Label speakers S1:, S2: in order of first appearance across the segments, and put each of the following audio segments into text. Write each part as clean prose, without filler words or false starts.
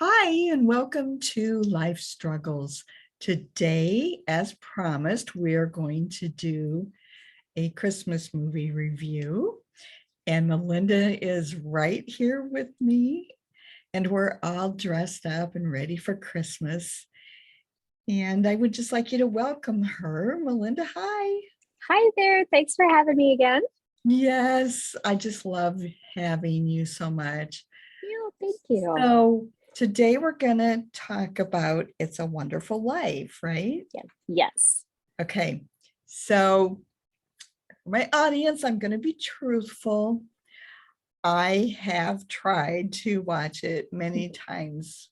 S1: Hi, and welcome to Life Struggles. Today, as promised, we are going to do a Christmas movie review. And Melinda is right here with me, and we're all dressed up and ready for Christmas. And I would just like you to welcome her. Melinda, hi.
S2: Hi there. Thanks for having me again.
S1: Yes, I just love having you so much.
S2: Yeah, thank you.
S1: So today we're going to talk about It's a Wonderful Life, right?
S2: Yeah. Yes.
S1: Okay. So my audience, I'm going to be truthful. I have tried to watch it many times.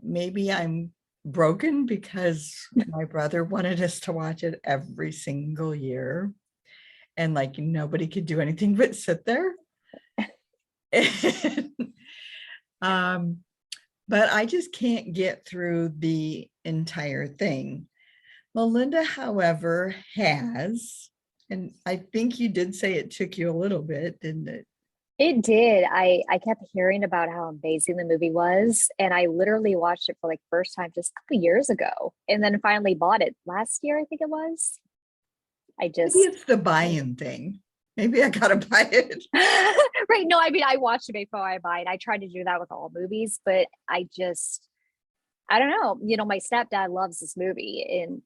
S1: Maybe I'm broken because my brother wanted us to watch it every single year. And like nobody could do anything but sit there. um, but I just can't get through the entire thing. Melinda, however, has, and I think you did say it took you a little bit, didn't it?
S2: It did. I kept hearing about how amazing the movie was, and I literally watched it for like first time just a couple years ago, and then finally bought it last year, I think it was. I
S1: Maybe
S2: just
S1: it's the buy-in thing. Maybe I gotta buy it.
S2: right. No, I mean I watched it before I buy it. I try to do that with all movies, but I don't know. My stepdad loves this movie, and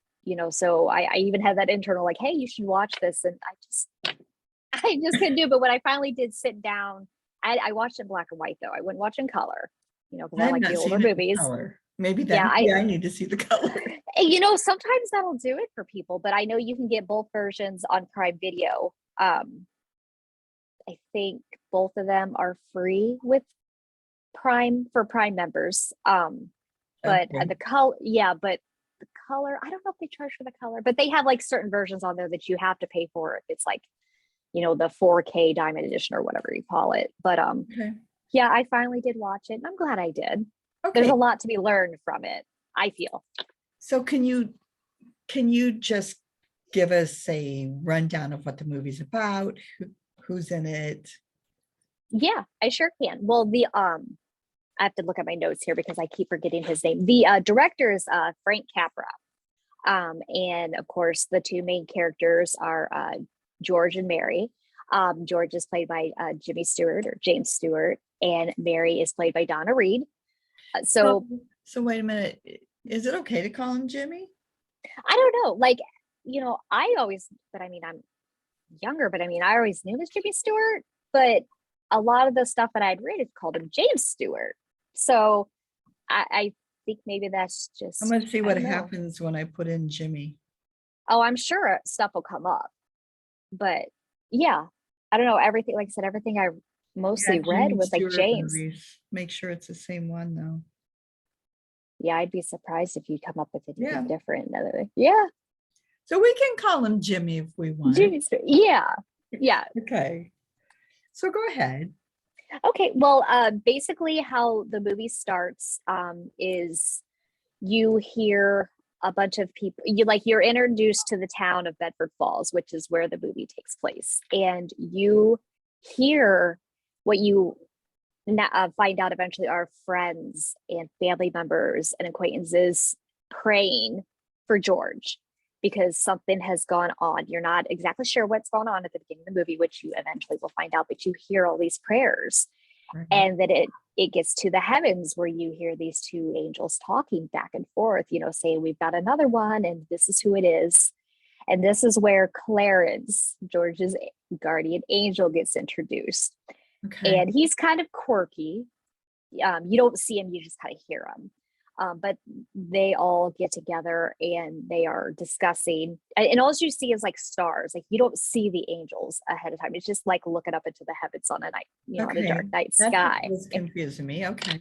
S2: so I even had that internal like, hey, you should watch this, and I just couldn't do it. But when I finally did sit down, I watched it in black and white though. I wouldn't watch in color, because I
S1: I've
S2: like
S1: not
S2: the older
S1: seen it in
S2: movies.
S1: color. Maybe that,
S2: Yeah,
S1: maybe I need to see the color.
S2: sometimes that'll do it for people, but I know you can get both versions on Prime Video. I think both of them are free with Prime for Prime members. But
S1: Okay.
S2: the color, yeah, but the color, I don't know if they charge for the color, but they have like certain versions on there that you have to pay for if it's like the 4K Diamond Edition or whatever you call it. But
S1: Okay.
S2: yeah, I finally did watch it, and I'm glad I did. There's
S1: Okay.
S2: a lot to be learned from it, I feel.
S1: So can you just give us a rundown of what the movie's about? Who's in it?
S2: Yeah, I sure can. Well, I have to look at my notes here because I keep forgetting his name. The director is Frank Capra. And of course, the two main characters are George and Mary. George is played by Jimmy Stewart or James Stewart, and Mary is played by Donna Reed. So
S1: So wait a minute. Is it okay to call him Jimmy?
S2: I don't know, like, I always, but I mean, I'm younger, but I mean, I always knew this Jimmy Stewart, but a lot of the stuff that I'd read, it called him James Stewart. So I think maybe that's
S1: I'm
S2: just,
S1: gonna see
S2: I
S1: what
S2: don't know.
S1: happens when I put in Jimmy.
S2: Oh, I'm sure stuff will come up, but yeah, I don't know. Everything, like I said, everything I
S1: Yeah,
S2: mostly read
S1: Jimmy
S2: was like
S1: Stewart
S2: James.
S1: movies. Make sure it's the same one though.
S2: Yeah, I'd be surprised if you come up with anything
S1: Yeah.
S2: different. Yeah,
S1: So we can call him Jimmy if we want.
S2: James. Yeah, yeah.
S1: Okay. So go ahead.
S2: Okay. Well, basically, how the movie starts is you hear a bunch of people. You're introduced to the town of Bedford Falls, which is where the movie takes place, and you hear what you find out eventually are friends and family members and acquaintances praying for George because something has gone on. You're not exactly sure what's going on at the beginning of the movie, which you eventually will find out, but you hear all these prayers,
S1: Right.
S2: and that it gets to the heavens where you hear these two angels talking back and forth, saying we've got another one and this is who it is. And this is where Clarence, George's guardian angel, gets introduced,
S1: Okay.
S2: and he's kind of quirky. You don't see him, you just kind of hear him. But they all get together and they are discussing, and all you see is like stars. Like you don't see the angels ahead of time. It's just like looking up into the heavens on a night, on a dark
S1: Okay.
S2: night
S1: That's what
S2: sky.
S1: was confusing me. Okay.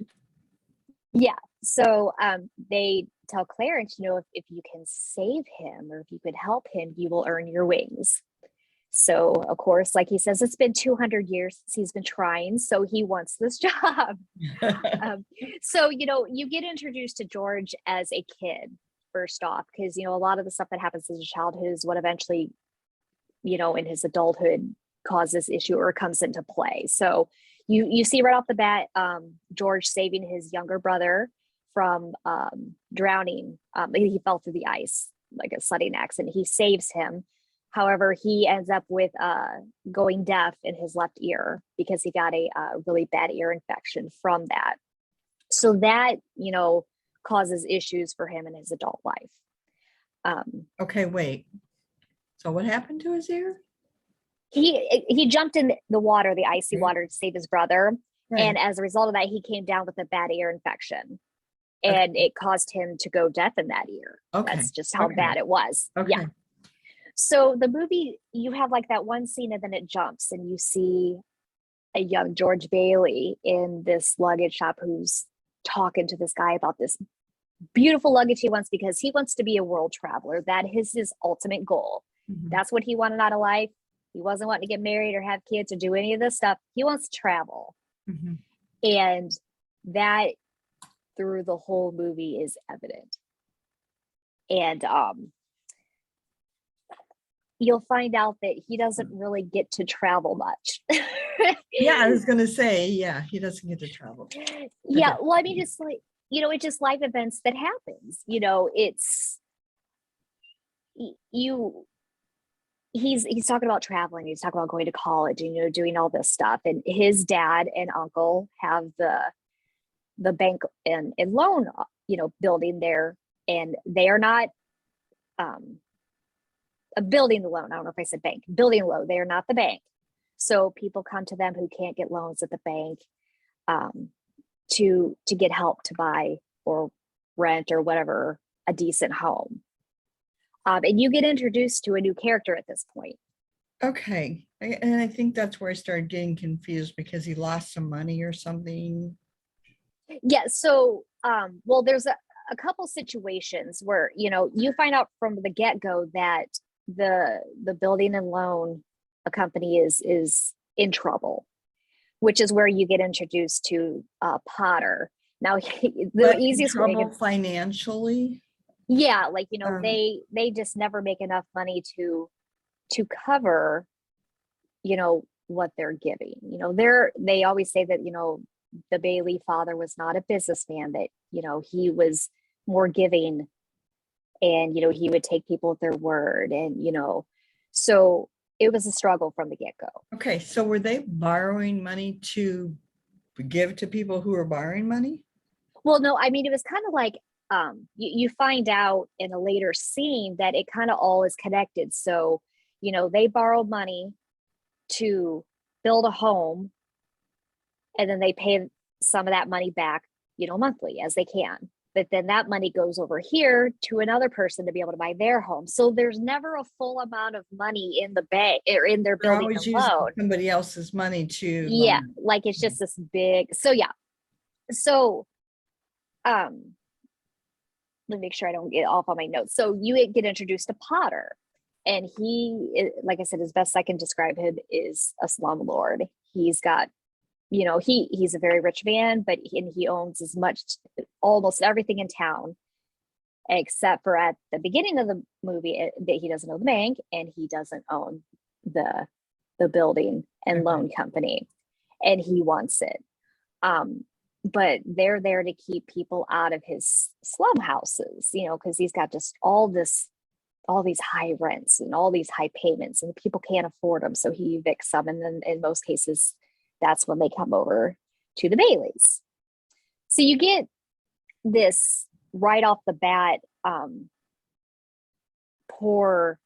S2: Yeah. So they tell Clarence, if you can save him or if you could help him, you will earn your wings. So, of course, like he says, it's been 200 years since he's been trying. So he wants this job. So, you get introduced to George as a kid, first off, because, a lot of the stuff that happens as a childhood is what eventually, in his adulthood causes issue or comes into play. So You see right off the bat, George saving his younger brother from drowning. He fell through the ice, like a sledding accident. He saves him. However, he ends up with going deaf in his left ear because he got a really bad ear infection from that. So that, causes issues for him in his adult life.
S1: Okay, wait. So what happened to his ear?
S2: He jumped in the water, the icy water, to save his brother.
S1: Right.
S2: And as a result of that, he came down with a bad ear infection. And it caused him to go deaf in that ear.
S1: Okay.
S2: That's just how bad it was.
S1: Okay.
S2: Yeah. So the movie, you have like that one scene and then it jumps and you see a young George Bailey in this luggage shop who's talking to this guy about this beautiful luggage he wants because he wants to be a world traveler. That is his ultimate goal.
S1: Mhm.
S2: That's what he wanted out of life. He wasn't wanting to get married or have kids or do any of this stuff. He wants to travel.
S1: Mhm.
S2: And that through the whole movie is evident. And you'll find out that he doesn't really get to travel much.
S1: Yeah, I was going to say, yeah, he doesn't get to travel.
S2: Yeah,
S1: Okay.
S2: well, I mean, it's like, it's just life events that happens. It's he's talking about traveling, he's talking about going to college and doing all this stuff. And his dad and uncle have the bank and loan building there, and they are not building the loan. I don't know if I said bank, building a loan. They are not the bank. So people come to them who can't get loans at the bank to get help to buy or rent or whatever a decent home. And you get introduced to a new character at this point.
S1: Okay. And I think that's where I started getting confused because he lost some money or something.
S2: Yeah. So, well, there's a couple situations where, you find out from the get-go that the building and loan company is in trouble, which is where you get introduced to Potter. Now, the easiest way
S1: financially.
S2: Yeah, like they just never make enough money to cover what they're giving. They always say that the Bailey father was not a businessman, that he was more giving, and he would take people at their word, and so it was a struggle from the get-go.
S1: Okay, so were they borrowing money to give to people who were borrowing money?
S2: Well, no, I mean, it was kind of like you find out in a later scene that it kind of all is connected. So they borrowed money to build a home, and then they pay some of that money back monthly as they can. But then that money goes over here to another person to be able to buy their home. So there's never a full amount of money in the bank or in their building
S1: always
S2: loan.
S1: Somebody else's money to
S2: Yeah, like it's just this big. So yeah. So let me make sure I don't get off on my notes. So you get introduced to Potter, and he, like I said, as best I can describe him, is a slumlord. He's got, he's a very rich man, but he owns almost everything in town, except for at the beginning of the movie that he doesn't own the bank and he doesn't own the building and loan company, and he wants it. But they're there to keep people out of his slum houses, because he's got just all these high rents and all these high payments, and people can't afford them. So he evicts them. And then in most cases, that's when they come over to the Baileys. So you get this right off the bat, poor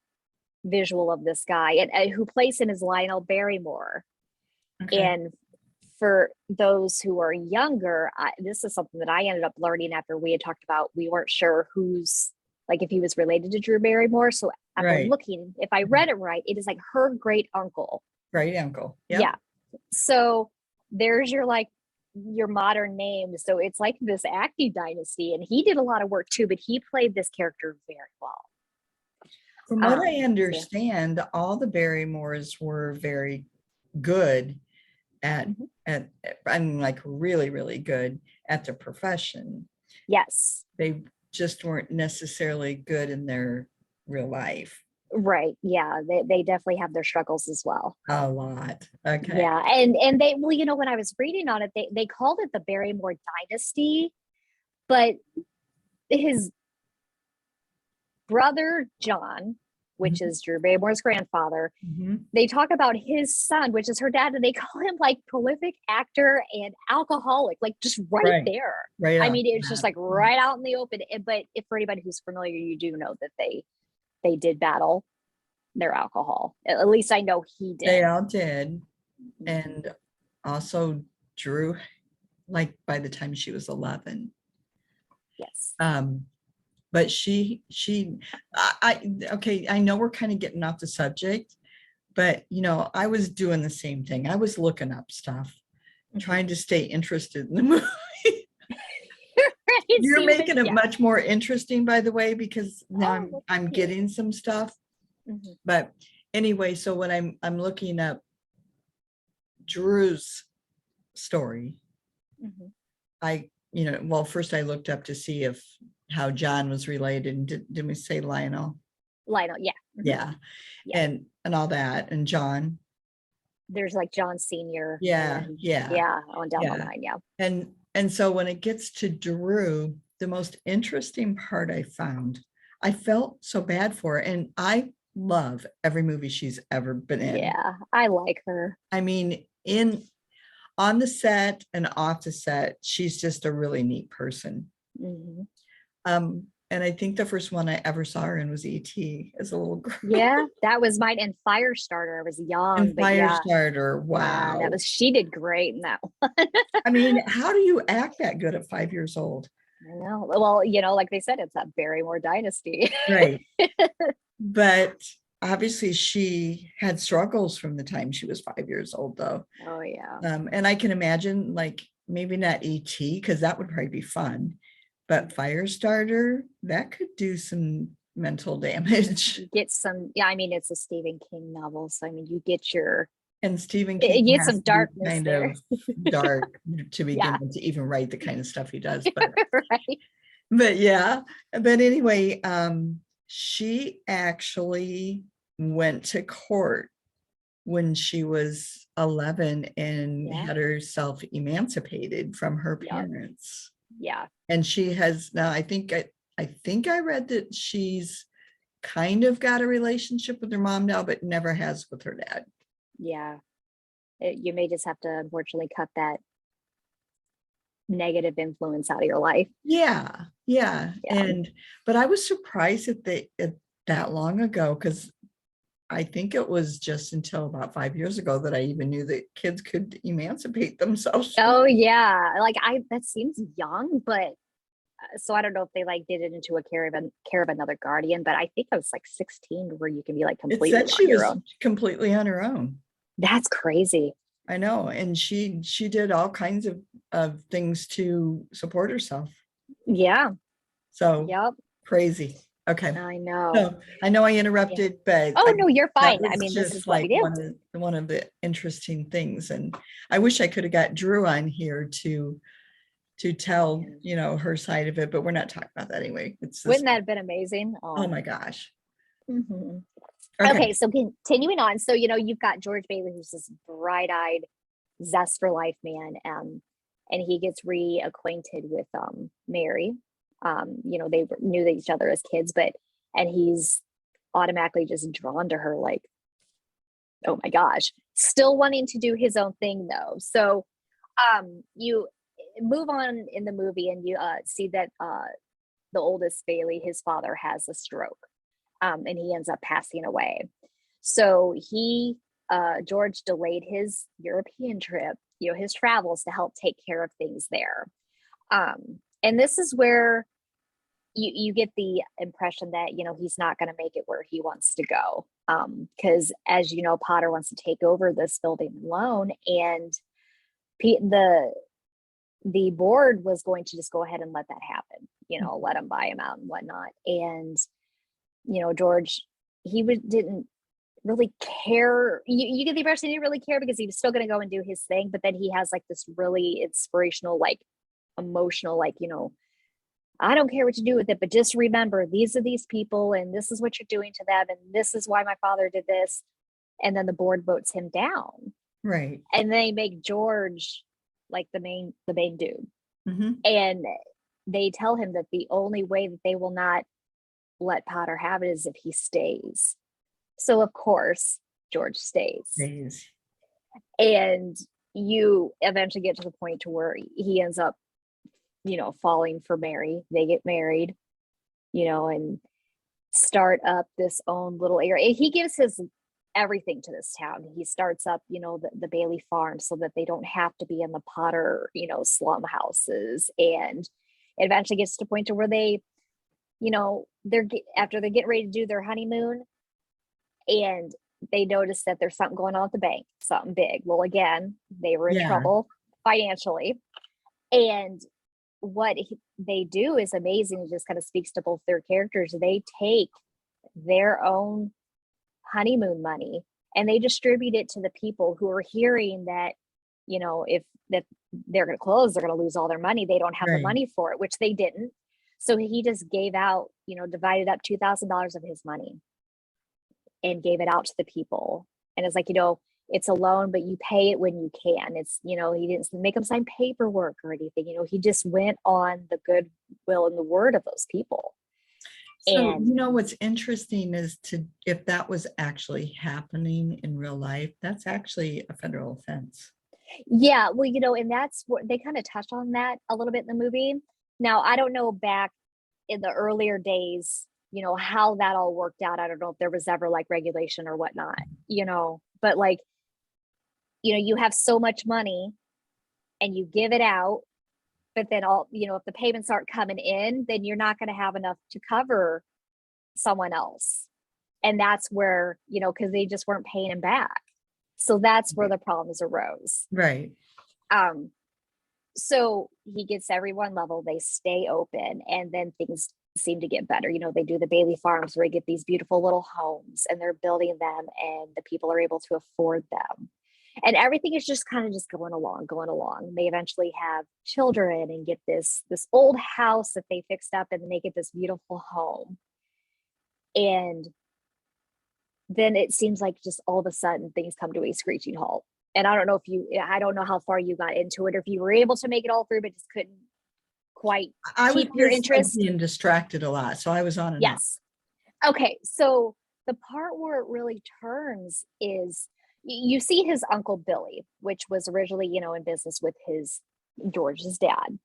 S2: visual of this guy, and who plays him is Lionel Barrymore.
S1: Okay.
S2: And for those who are younger, this is something that I ended up learning after we had talked about. We weren't sure if he was related to Drew Barrymore. So after looking, if I read it right, it is like her great uncle.
S1: Great uncle. Yep.
S2: Yeah. So there's your modern name. So it's like this acting dynasty, and he did a lot of work too, but he played this character very well.
S1: From what I understand, all the Barrymores were very good at really, really good at their profession.
S2: Yes.
S1: They just weren't necessarily good in their real life.
S2: Right. Yeah. They definitely have their struggles as well.
S1: A lot. Okay.
S2: Yeah. And they, well, when I was reading on it, they called it the Barrymore dynasty, but his brother John, which is Drew Barrymore's grandfather,
S1: Mhm.
S2: they talk about his son, which is her dad, and they call him like prolific actor and alcoholic, like just right
S1: Right.
S2: there.
S1: Right
S2: I
S1: on
S2: mean, it's just
S1: that.
S2: like right out in the open. But if for anybody who's familiar, you do know that they did battle their alcohol. At least I know he
S1: They
S2: did.
S1: all did.
S2: Mhm.
S1: And also Drew, like by the time she was 11.
S2: Yes.
S1: But okay, I know we're kind of getting off the subject, but I was doing the same thing. I was looking up stuff, trying to stay interested in the movie.
S2: Right,
S1: You're
S2: see what-
S1: making it
S2: yeah.
S1: much more interesting, by the way, because now
S2: Oh, well,
S1: I'm
S2: thank you.
S1: getting some stuff.
S2: Mhm.
S1: But anyway, so when I'm looking up Drew's story,
S2: Mhm.
S1: well, first I looked up to see if how John was related, and did we say Lionel?
S2: Lionel, yeah. Mhm.
S1: Yeah.
S2: Yeah.
S1: And all that, and John.
S2: There's like John Senior.
S1: Yeah,
S2: And
S1: yeah,
S2: on down the
S1: yeah.
S2: line. Yeah.
S1: And so when it gets to Drew, the most interesting part I found, I felt so bad for her, and I love every movie she's ever been in.
S2: Yeah. I like her.
S1: I mean, on the set and off the set, she's just a really neat person.
S2: Mhm.
S1: And I think the first one I ever saw her in was E.T. as a little girl.
S2: Yeah, that was mine. And Firestarter. I was young,
S1: And
S2: but yeah.
S1: Firestarter,
S2: Yeah,
S1: wow.
S2: she did great in that one.
S1: I mean, how do you act that good at 5 years old?
S2: I know. Well, like they said, it's that Barrymore dynasty.
S1: Right. But obviously she had struggles from the time she was 5 years old, though.
S2: Oh yeah.
S1: And I can imagine, like, maybe not E.T., because that would probably be fun, but Firestarter, that could do some mental damage.
S2: You get some, yeah, I mean, it's a Stephen King novel. So, I mean, you get your,
S1: And Stephen
S2: you
S1: King
S2: get
S1: has
S2: some
S1: to be
S2: darkness
S1: kind
S2: there.
S1: of dark to
S2: Yeah.
S1: begin with, to even write the kind of stuff he does.
S2: Right.
S1: But yeah, but anyway, she actually went to court when she was 11 and
S2: Yeah.
S1: had herself emancipated from her
S2: Yep.
S1: parents.
S2: Yeah.
S1: And she has now, I think I read that she's kind of got a relationship with her mom now, but never has with her dad.
S2: Yeah. You may just have to unfortunately cut that negative influence out of your life.
S1: Yeah.
S2: Yeah.
S1: But I was surprised that long ago, because I think it was just until about 5 years ago that I even knew that kids could emancipate themselves.
S2: Oh yeah. Like that seems young, but so I don't know if they like did it into a care of another guardian, but I think I was like 16 where you can be like
S1: It
S2: completely
S1: said she
S2: on your
S1: was
S2: own.
S1: completely on her own.
S2: That's crazy.
S1: I know. And she did all kinds of things to support herself.
S2: Yeah.
S1: So
S2: Yep.
S1: crazy. Okay.
S2: I know.
S1: So I know I interrupted, but
S2: Oh no, you're
S1: that
S2: fine. I
S1: was
S2: mean, this
S1: just
S2: is what we
S1: like
S2: do.
S1: one of the interesting things. And I wish I could have got Drew on here to tell, her side of it, but we're not talking about that anyway. It's
S2: Wouldn't that have been amazing?
S1: oh my gosh.
S2: Mhm.
S1: Okay.
S2: Okay, so continuing on. So, you've got George Bailey, who's this bright-eyed, zest for life man, and he gets reacquainted with Mary. They knew each other as kids, and he's automatically just drawn to her, like, oh my gosh, still wanting to do his own thing though. So, you move on in the movie, and you see that the oldest Bailey, his father, has a stroke. And he ends up passing away. So George delayed his European trip, his travels to help take care of things there. And this is where you get the impression that, he's not going to make it where he wants to go. Because as you know, Potter wants to take over this building alone, and the board was going to just go ahead and let that happen, let him buy him out and whatnot. And George, didn't really care. You get the impression he didn't really care because he was still going to go and do his thing. But then he has like this really inspirational, like emotional, like, I don't care what you do with it, but just remember, these are these people, and this is what you're doing to them, and this is why my father did this. And then the board votes him down.
S1: Right.
S2: And they make George like the main dude.
S1: Mm-hmm.
S2: And they tell him that the only way that they will not let Potter have it is if he stays. So of course, George stays. And you eventually get to the point to where he ends up, falling for Mary. They get married, and start up this own little area. And he gives his everything to this town. He starts up, the Bailey farm so that they don't have to be in the Potter, slum houses. And it eventually gets to the point to where they, after they get ready to do their honeymoon, and they notice that there's something going on at the bank, something big. Well, again, they were in trouble financially. And what they do is amazing. It just kind of speaks to both their characters. They take their own honeymoon money and they distribute it to the people who are hearing that, if that they're going to close, they're going to lose all their money. They don't have the money for it, which they didn't. So he just gave out, divided up $2,000 of his money and gave it out to the people. And it's like, it's a loan, but you pay it when you can. It's, he didn't make them sign paperwork or anything. He just went on the goodwill and the word of those people.
S1: So, what's interesting is if that was actually happening in real life, that's actually a federal offense.
S2: Yeah, well, and that's what they kind of touched on that a little bit in the movie. Now, I don't know back in the earlier days, how that all worked out. I don't know if there was ever like regulation or whatnot, but like, you have so much money and you give it out, but then if the payments aren't coming in, then you're not going to have enough to cover someone else. And that's where, because they just weren't paying him back. So that's where the problems arose.
S1: Right.
S2: So he gets everyone level, they stay open, and then things seem to get better. They do the Bailey farms where you get these beautiful little homes and they're building them and the people are able to afford them. And everything is just kind of just going along. They eventually have children and get this old house that they fixed up, and then they get this beautiful home. And then it seems like just all of a sudden things come to a screeching halt. And I don't know how far you got into it, or if you were able to make it all through, but just couldn't quite keep your interest.
S1: Being distracted a lot, so I was on and
S2: yes. Okay, so the part where it really turns is you see his uncle Billy, which was originally, in business with George's dad.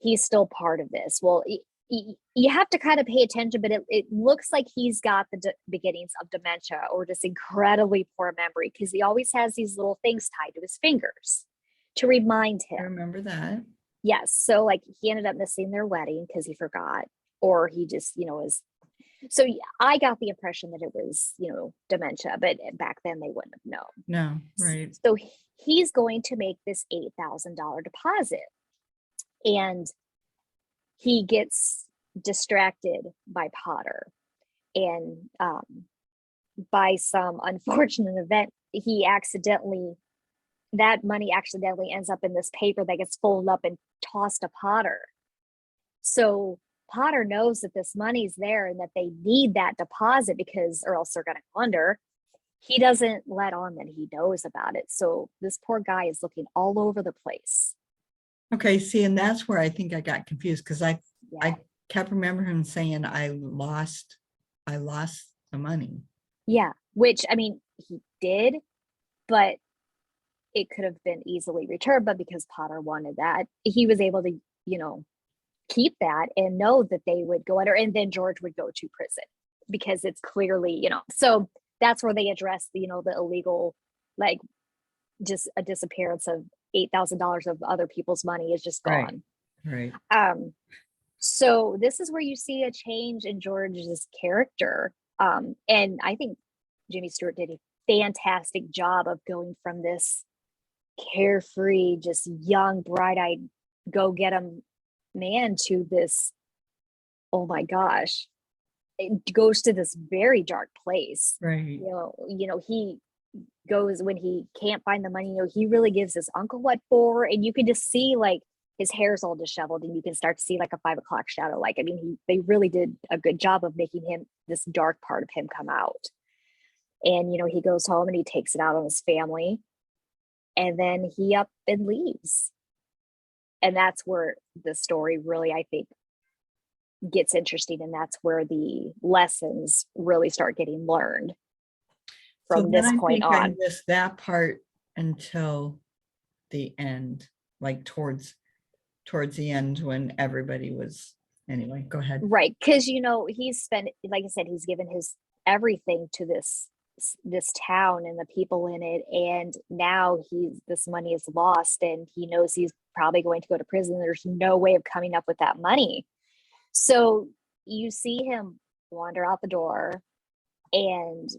S2: He's still part of this. Well, you have to kind of pay attention, but it looks like he's got the beginnings of dementia or just incredibly poor memory, because he always has these little things tied to his fingers to remind him.
S1: I remember that.
S2: Yes. So like he ended up missing their wedding because he forgot, or he just, was. So I got the impression that it was, dementia, but back then they wouldn't have known.
S1: No, right.
S2: So he's going to make this $8,000 deposit, and he gets distracted by Potter, and by some unfortunate event, that money accidentally ends up in this paper that gets folded up and tossed to Potter. So Potter knows that this money's there and that they need that deposit, or else they're going to wonder. He doesn't let on that he knows about it. So this poor guy is looking all over the place.
S1: Okay, see, and that's where I think I got confused, because I kept remembering him saying I lost the money.
S2: Yeah, which he did, but it could have been easily returned. But because Potter wanted that, he was able to, keep that and know that they would go under, and then George would go to prison because it's clearly, so that's where they address the illegal, like just a disappearance of $8,000 of other people's money is just gone.
S1: Right.
S2: So this is where you see a change in George's character. And I think Jimmy Stewart did a fantastic job of going from this carefree, just young, bright-eyed, go get 'em man to this, oh my gosh, it goes to this very dark place.
S1: Right.
S2: He goes, when he can't find the money, he really gives his uncle what for, and you can just see like his hair's all disheveled, and you can start to see like a 5 o'clock shadow. Like, I mean, they really did a good job of making him, this dark part of him, come out. And, he goes home and he takes it out on his family, and then he up and leaves. And that's where the story really, I think, gets interesting. And that's where the lessons really start getting learned from this point on.
S1: I missed that part until the end, like towards the end, when everybody was, anyway, go ahead.
S2: Right. Because, he's spent, like I said, he's given his everything to this town and the people in it. And now this money is lost, and he knows he's probably going to go to prison. There's no way of coming up with that money. So you see him wander out the door, and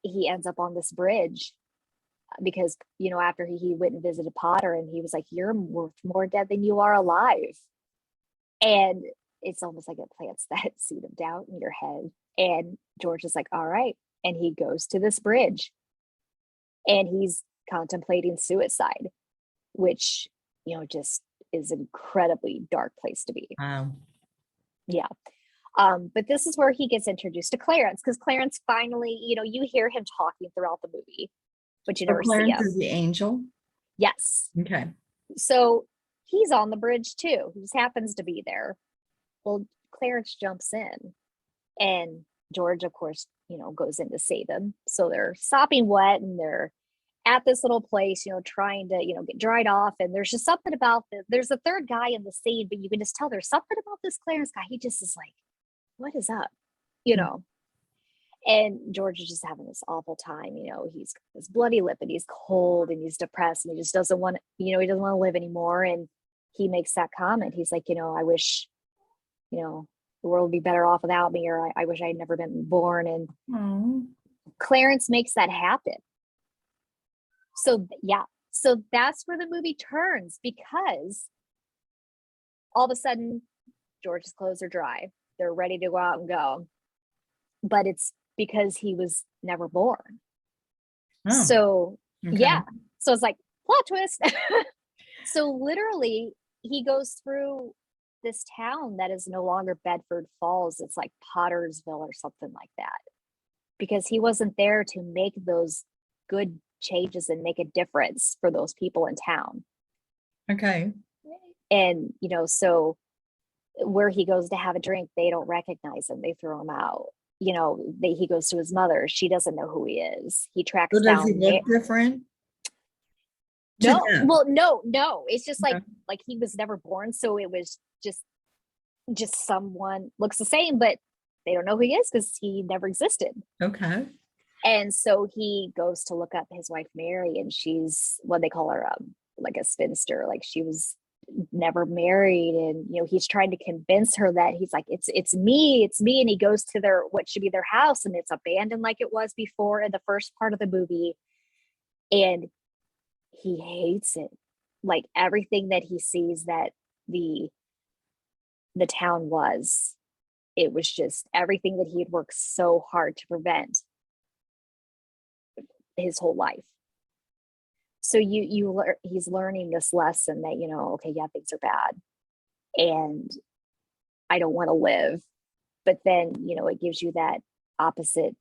S2: he ends up on this bridge because, after he went and visited Potter, and he was like, "You're more dead than you are alive." And it's almost like it plants that seed of doubt in your head. And George is like, all right. And he goes to this bridge, and he's contemplating suicide, which, just is an incredibly dark place to be.
S1: Wow.
S2: Yeah. But this is where he gets introduced to Clarence, because Clarence finally, you hear him talking throughout the movie, but you never see
S1: Clarence
S2: him.
S1: is the angel?
S2: Yes.
S1: Okay.
S2: So he's on the bridge too. He just happens to be there. Well, Clarence jumps in, and George, of course, goes in to save him. So they're sopping wet, and they're at this little place, trying to, get dried off. And there's just something about there's a third guy in the scene, but you can just tell there's something about this Clarence guy. He just is like, what is up? And George is just having this awful time. He's got this bloody lip, and he's cold, and he's depressed, and he just doesn't want, he doesn't want to live anymore. And he makes that comment. He's like, I wish, the world would be better off without me, or I wish I had never been born. And Clarence makes that happen. So yeah, so that's where the movie turns, because all of a sudden George's clothes are dry. They're ready to go out and go. But it's because he was never born. Oh, so okay. Yeah. So it's like plot twist. So literally he goes through this town that is no longer Bedford Falls. It's like Pottersville or something like that, because he wasn't there to make those good changes and make a difference for those people in town.
S1: Okay.
S2: And, so where he goes to have a drink, they don't recognize him. They throw him out. He goes to his mother. She doesn't know who he is. He tracks down.
S1: Does he look different?
S2: No, well, no. It's just like he was never born. So it was just someone looks the same, but they don't know who he is because he never existed.
S1: Okay.
S2: And so he goes to look up his wife, Mary, and she's what they call her, like a spinster. Like she was never married. And, he's trying to convince her that he's like, it's me. And he goes to what should be their house, and it's abandoned like it was before in the first part of the movie. And he hates it. Like everything that he sees that the town was, it was just everything that he had worked so hard to prevent his whole life. So he's learning this lesson that, okay, yeah, things are bad and I don't want to live. But then, it gives you that opposite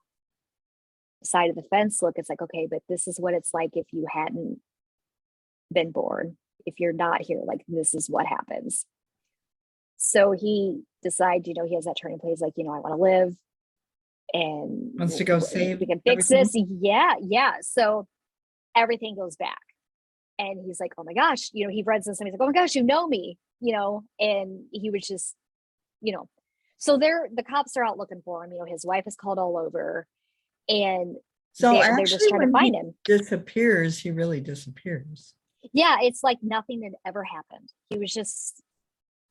S2: side of the fence look. It's like, okay, but this is what it's like if you hadn't been born. If you're not here, like this is what happens. So he decides, he has that turning point. He's like, I want to live, and
S1: wants to go save.
S2: We can fix this. Yeah. So everything goes back, and he's like, oh my gosh, he reads this and he's like, oh my gosh, you know me, and he was just, so the cops are out looking for him. His wife is called all over, and
S1: so
S2: they're just trying to find him.
S1: Disappears. He really disappears.
S2: Yeah, it's like nothing had ever happened. He was just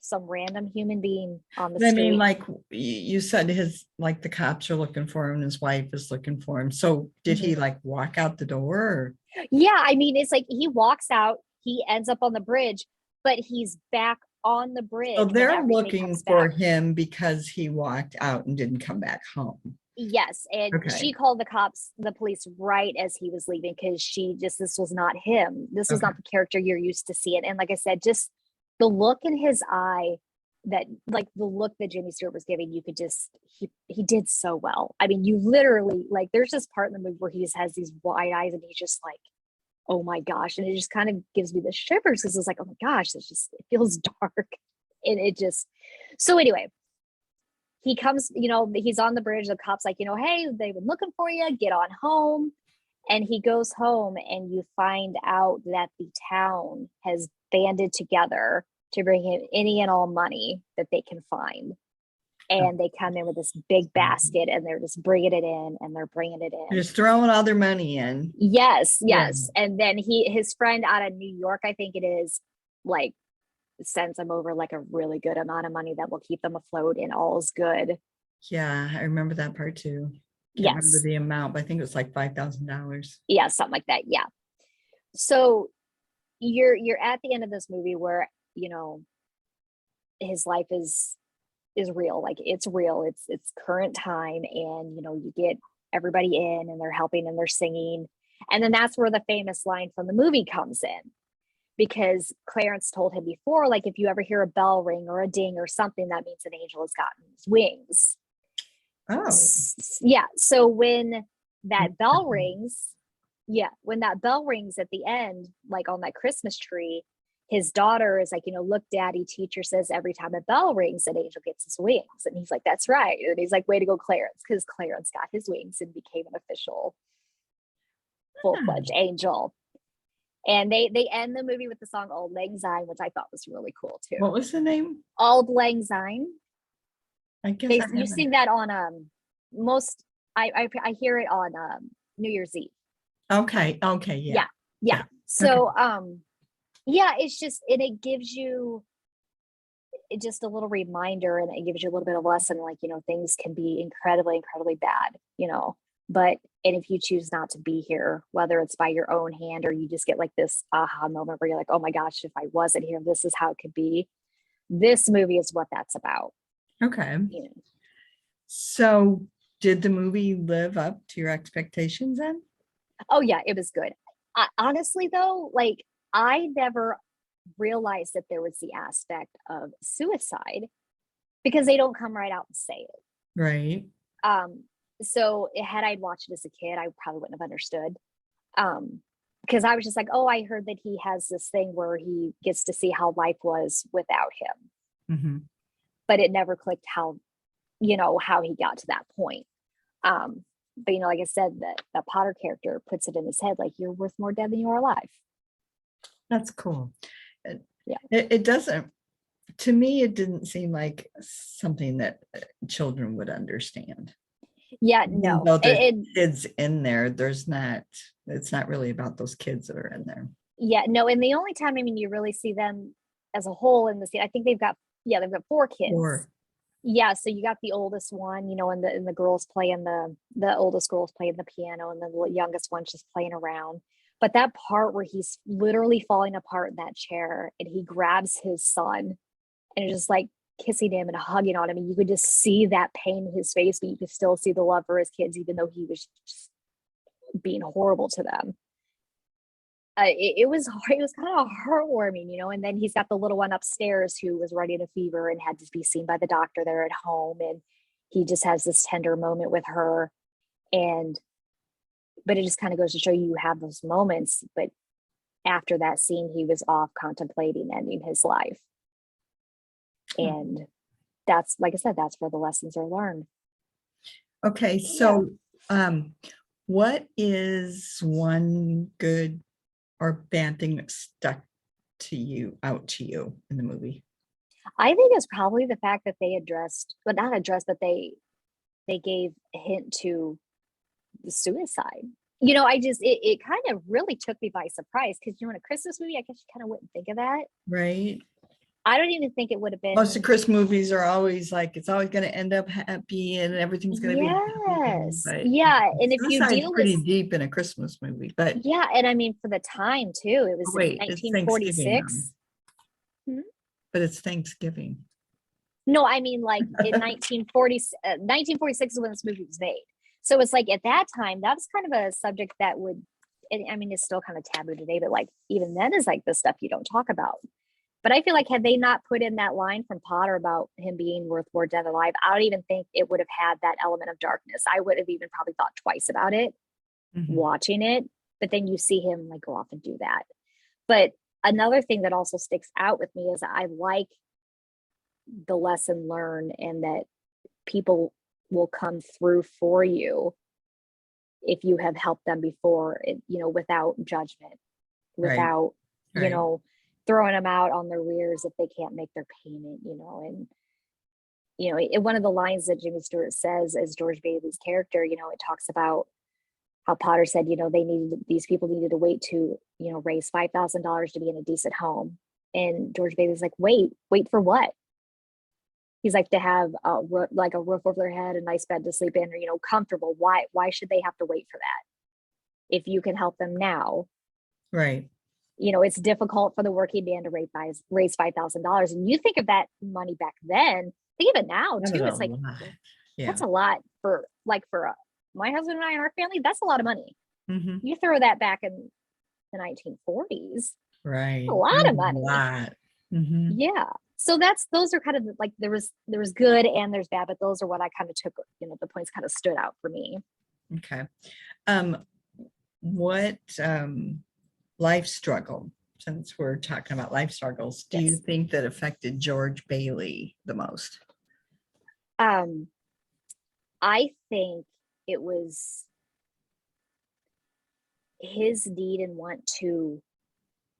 S2: some random human being on the street. I mean,
S1: like you said, the cops are looking for him and his wife is looking for him. So did he like walk out the door? Or?
S2: Yeah, I mean, it's like he walks out, he ends up on the bridge, but he's back on the bridge.
S1: So they're looking for him because he walked out and didn't come back home.
S2: Yes, and she
S1: Okay.
S2: called the police right as he was leaving because this was not him. This was
S1: Okay.
S2: not the character you're used to seeing. And like I said, just the look in his eye that like the look that Jimmy Stewart was giving, you could just he did so well. I mean, you literally like there's this part in the movie where he just has these wide eyes and he's just like, oh my gosh. And it just kind of gives me the shivers because it's like, oh my gosh, it feels dark. And it just so anyway, he comes, he's on the bridge. The cop's like, hey, they've been looking for you. Get on home. And he goes home, and you find out that the town has banded together to bring him any and all money that they can find. And they come in with this big basket, and they're just bringing it in, and they're bringing it in.
S1: Just throwing all their money in.
S2: Yes.
S1: Yeah.
S2: And then his friend out of New York, I think it is, like, sends them over like a really good amount of money that will keep them afloat, and all's good.
S1: Yeah, I remember that part too. Can't remember
S2: Yes.
S1: the amount, but I think it was like $5,000.
S2: Yeah, something like that. Yeah. So you're at the end of this movie where, his life is real. Like it's real. It's current time, and you get everybody in, and they're helping, and they're singing. And then that's where the famous line from the movie comes in. Because Clarence told him before, like, if you ever hear a bell ring or a ding or something, that means an angel has gotten his wings.
S1: Oh.
S2: Yeah. So when that bell rings, when that bell rings at the end, like on that Christmas tree, his daughter is like, look, Daddy, teacher says every time a bell rings, an angel gets his wings. And he's like, that's right. And he's like, way to go, Clarence, because Clarence got his wings and became an official full-fledged angel. And they end the movie with the song Auld Lang Syne, which I thought was really cool too.
S1: What was the name?
S2: Auld Lang Syne.
S1: I guess
S2: You sing that on most I hear it on New Year's Eve.
S1: Okay.
S2: Yeah. So it's just, and it gives you just a little reminder, and it gives you a little bit of lesson, like, things can be incredibly bad, but and if you choose not to be here, whether it's by your own hand or you just get like this aha moment where you're like, oh my gosh, if I wasn't here, this is how it could be. This movie is what that's about.
S1: Okay. So did the movie live up to your expectations then?
S2: Oh yeah, it was good. Honestly though, like I never realized that there was the aspect of suicide because they don't come right out and say it.
S1: Right.
S2: So had I watched it as a kid, I probably wouldn't have understood. Because I was just like, oh, I heard that he has this thing where he gets to see how life was without him.
S1: Mm-hmm.
S2: But it never clicked how he got to that point. But like I said, that Potter character puts it in his head, like, you're worth more dead than you are alive.
S1: That's cool.
S2: Yeah.
S1: It doesn't, to me, it didn't seem like something that children would understand.
S2: Yeah, no.
S1: Though there's kids in there, it's not really about those kids that are in there.
S2: Yeah, no. And the only time, you really see them as a whole in the scene, I think they've got 4 kids.
S1: 4.
S2: Yeah, so you got the oldest one, and the girls playing the oldest girl's playing the piano, and the youngest one's just playing around. But that part where he's literally falling apart in that chair, and he grabs his son, and just like kissing him and hugging on him, and you could just see that pain in his face, but you could still see the love for his kids, even though he was just being horrible to them. It was kind of heartwarming, and then he's got the little one upstairs who was running a fever and had to be seen by the doctor there at home, and he just has this tender moment with her. But it just kind of goes to show you have those moments, but after that scene, he was off contemplating ending his life. And that's, like I said, that's where the lessons are learned.
S1: Okay, so what is one good or bad thing that stuck out to you in the movie?
S2: I think it's probably the fact that they but they gave a hint to the suicide. It kind of really took me by surprise, because in a Christmas movie, I guess you kind of wouldn't think of that.
S1: Right.
S2: I don't even think it would have been.
S1: Most of Christmas movies are always like, it's always going to end up happy and everything's going to be happy.
S2: Yeah. And if you deal
S1: pretty deep in a Christmas movie, but
S2: and for the time too, it was 1946.
S1: But it's Thanksgiving.
S2: No, I mean like in 1946 is when this movie was made. So it's like at that time, that was kind of a subject that would, and I mean, it's still kind of taboo today, but like even then is like the stuff you don't talk about. But I feel like had they not put in that line from Potter about him being worth more dead than alive, I don't even think it would have had that element of darkness. I would have even probably thought twice about it watching it. But then you see him like go off and do that. But another thing that also sticks out with me is I like the lesson learned and that people will come through for you if you have helped them before, without judgment, without,
S1: Right.
S2: throwing them out on their rears if they can't make their payment, and one of the lines that Jimmy Stewart says as George Bailey's character, it talks about how Potter said, these people needed to wait to, raise $5,000 to be in a decent home. And George Bailey's like, wait for what? He's like, to have a roof over their head, a nice bed to sleep in, or, comfortable. Why should they have to wait for that? If you can help them now,
S1: Right.
S2: It's difficult for the working man to raise $5,000. And you think of that money back then, think of it now too. It's like, that's a lot for my husband and I and our family. That's a lot of money. You throw that back in the 1940s,
S1: right?
S2: A lot of money. Yeah. So those are kind of like, there was good and there's bad, but those are what I kind of took, the points kind of stood out for me.
S1: Okay. What life struggle, since we're talking about life struggles, do you think that affected George Bailey the most?
S2: I think it was his need and want to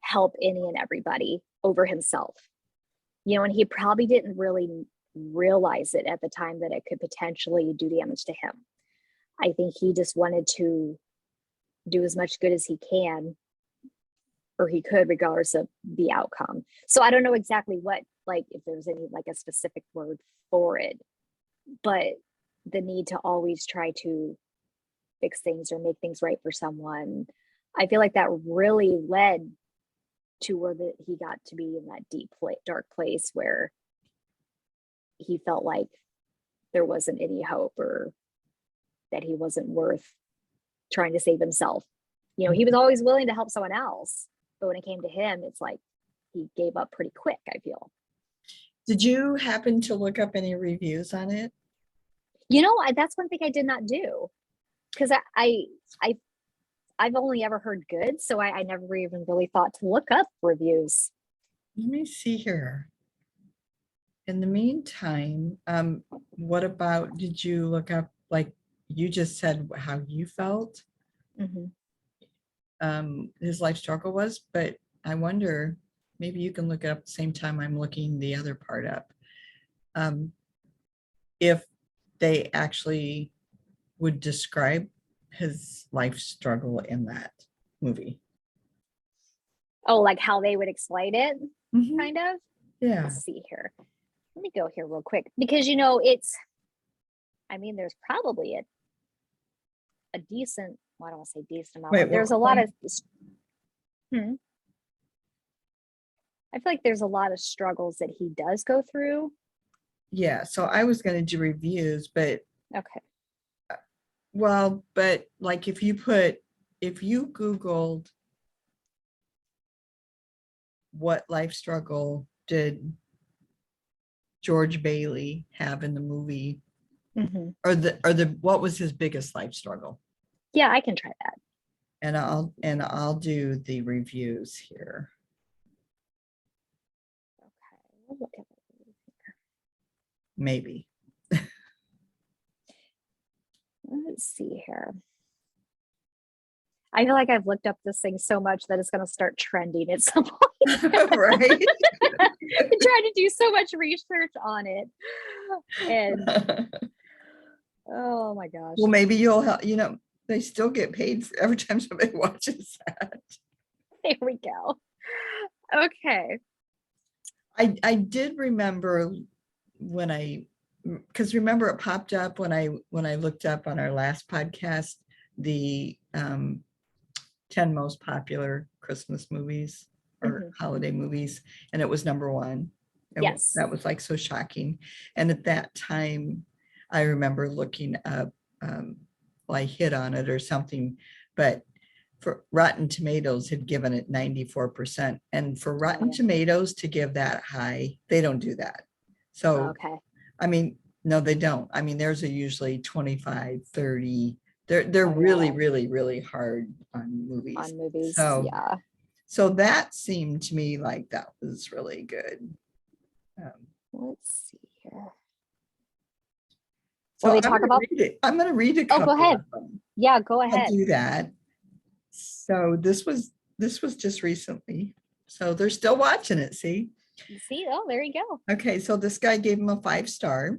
S2: help any and everybody over himself, and he probably didn't really realize it at the time that it could potentially do damage to him. I think he just wanted to do as much good as he can, or he could, regardless of the outcome. So I don't know exactly what, like, if there's any like a specific word for it, but the need to always try to fix things or make things right for someone, I feel like that really led to where he got to be in that deep, dark place where he felt like there wasn't any hope, or that he wasn't worth trying to save himself. He was always willing to help someone else, but when it came to him, it's like he gave up pretty quick, I feel.
S1: Did you happen to look up any reviews on it?
S2: That's one thing I did not do, because I've only ever heard good, so I never even really thought to look up reviews.
S1: Let me see here. In the meantime, what about, did you look up, like you just said, how you felt his life struggle was, but I wonder, maybe you can look it up at the same time I'm looking the other part up. If they actually would describe his life struggle in that movie.
S2: Oh, like how they would explain it, kind of?
S1: Yeah.
S2: Let's see here. Let me go here real quick, because, there's probably a decent, well, I don't want to say decent amount, there's a lot of, I feel like there's a lot of struggles that he does go through.
S1: Yeah, so I was going to do reviews, but
S2: okay.
S1: Well, but like if you Googled what life struggle did George Bailey have in the movie, or what was his biggest life struggle?
S2: Yeah, I can try that.
S1: And I'll do the reviews here.
S2: Okay, we'll look at it.
S1: Maybe.
S2: Let's see here. I feel like I've looked up this thing so much that it's going to start trending at some point.
S1: Right.
S2: I'm trying to do so much research on it. And oh my gosh.
S1: Well, maybe you'll help, they still get paid for every time somebody watches that.
S2: There we go. Okay.
S1: I did remember because remember it popped up when I looked up on our last podcast, the 10 most popular Christmas movies or holiday movies, and it was number 1.
S2: Yes.
S1: That was like so shocking. And at that time, I remember looking up, well, I hit on it or something, but for Rotten Tomatoes had given it 94%. And for Rotten
S2: yeah.
S1: Tomatoes to give that high, they don't do that. So,
S2: Okay.
S1: I mean, no, they don't. I mean, theirs are usually 25, 30. They're
S2: Oh,
S1: really,
S2: yeah.
S1: really, really hard on movies.
S2: On movies.
S1: So,
S2: Yeah.
S1: so that seemed to me like that was really good.
S2: Let's see here.
S1: So
S2: Well, they
S1: I'm
S2: talk
S1: gonna
S2: about.
S1: read it. I'm gonna read a
S2: Oh, go
S1: couple
S2: ahead.
S1: of them.
S2: Yeah, go
S1: I'll
S2: ahead.
S1: do that. So this was just recently. So they're still watching it. See?
S2: See, oh, there you go.
S1: Okay, so this guy gave him a 5-star.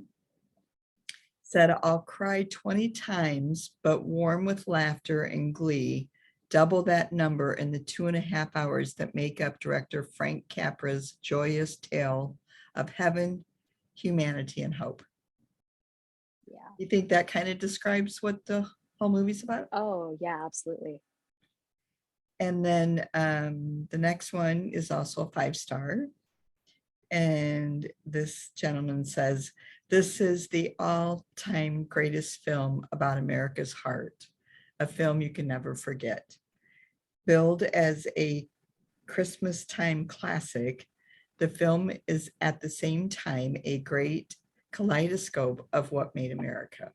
S1: Said, I'll cry 20 times, but warm with laughter and glee. Double that number in the 2.5 hours that make up director Frank Capra's joyous tale of heaven, humanity, and hope.
S2: Yeah.
S1: You think that kind of describes what the whole movie's about?
S2: Oh, yeah, absolutely.
S1: And then the next one is also a 5-star. And this gentleman says, this is the all-time greatest film about America's heart, a film you can never forget. Billed as a Christmas time classic, the film is at the same time a great kaleidoscope of what made America.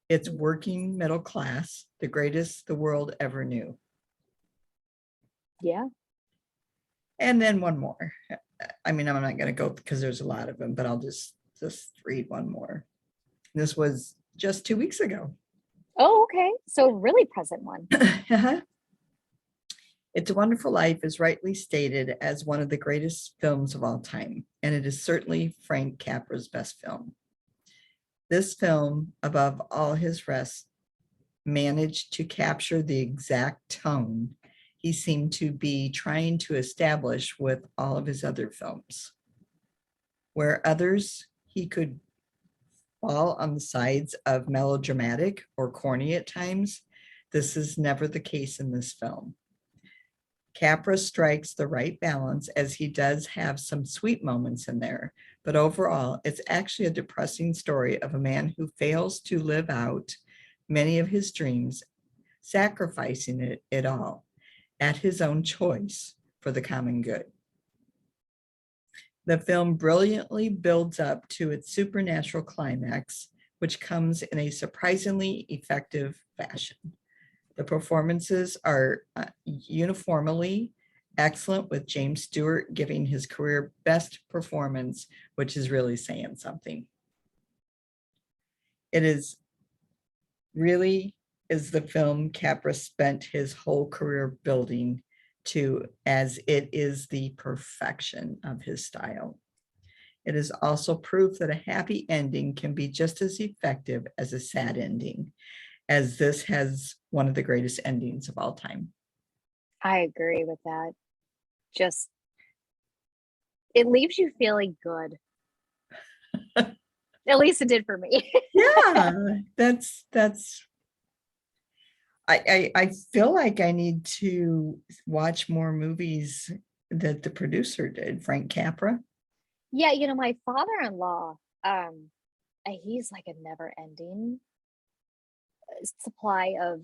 S1: It's working middle class, the greatest the world ever knew.
S2: Yeah.
S1: And then one more. I mean, I'm not going to go because there's a lot of them, but I'll just read one more. This was just 2 weeks ago.
S2: Oh, okay. So really present one.
S1: It's a Wonderful Life is rightly stated as one of the greatest films of all time, and it is certainly Frank Capra's best film. This film, above all his rest, managed to capture the exact tone he seemed to be trying to establish with all of his other films. Where others he could fall on the sides of melodramatic or corny at times, this is never the case in this film. Capra strikes the right balance, as he does have some sweet moments in there, but overall, it's actually a depressing story of a man who fails to live out many of his dreams, sacrificing it all at his own choice for the common good. The film brilliantly builds up to its supernatural climax, which comes in a surprisingly effective fashion. The performances are uniformly excellent, with James Stewart giving his career best performance, which is really saying something. It is really is the film Capra spent his whole career building to, as it is the perfection of his style. It is also proof that a happy ending can be just as effective as a sad ending, as this has one of the greatest endings of all time.
S2: I agree with that. Just, it leaves you feeling good. At least it did for me.
S1: Yeah, that's I feel like I need to watch more movies that the producer did, Frank Capra.
S2: Yeah, my father-in-law, he's like a never-ending supply of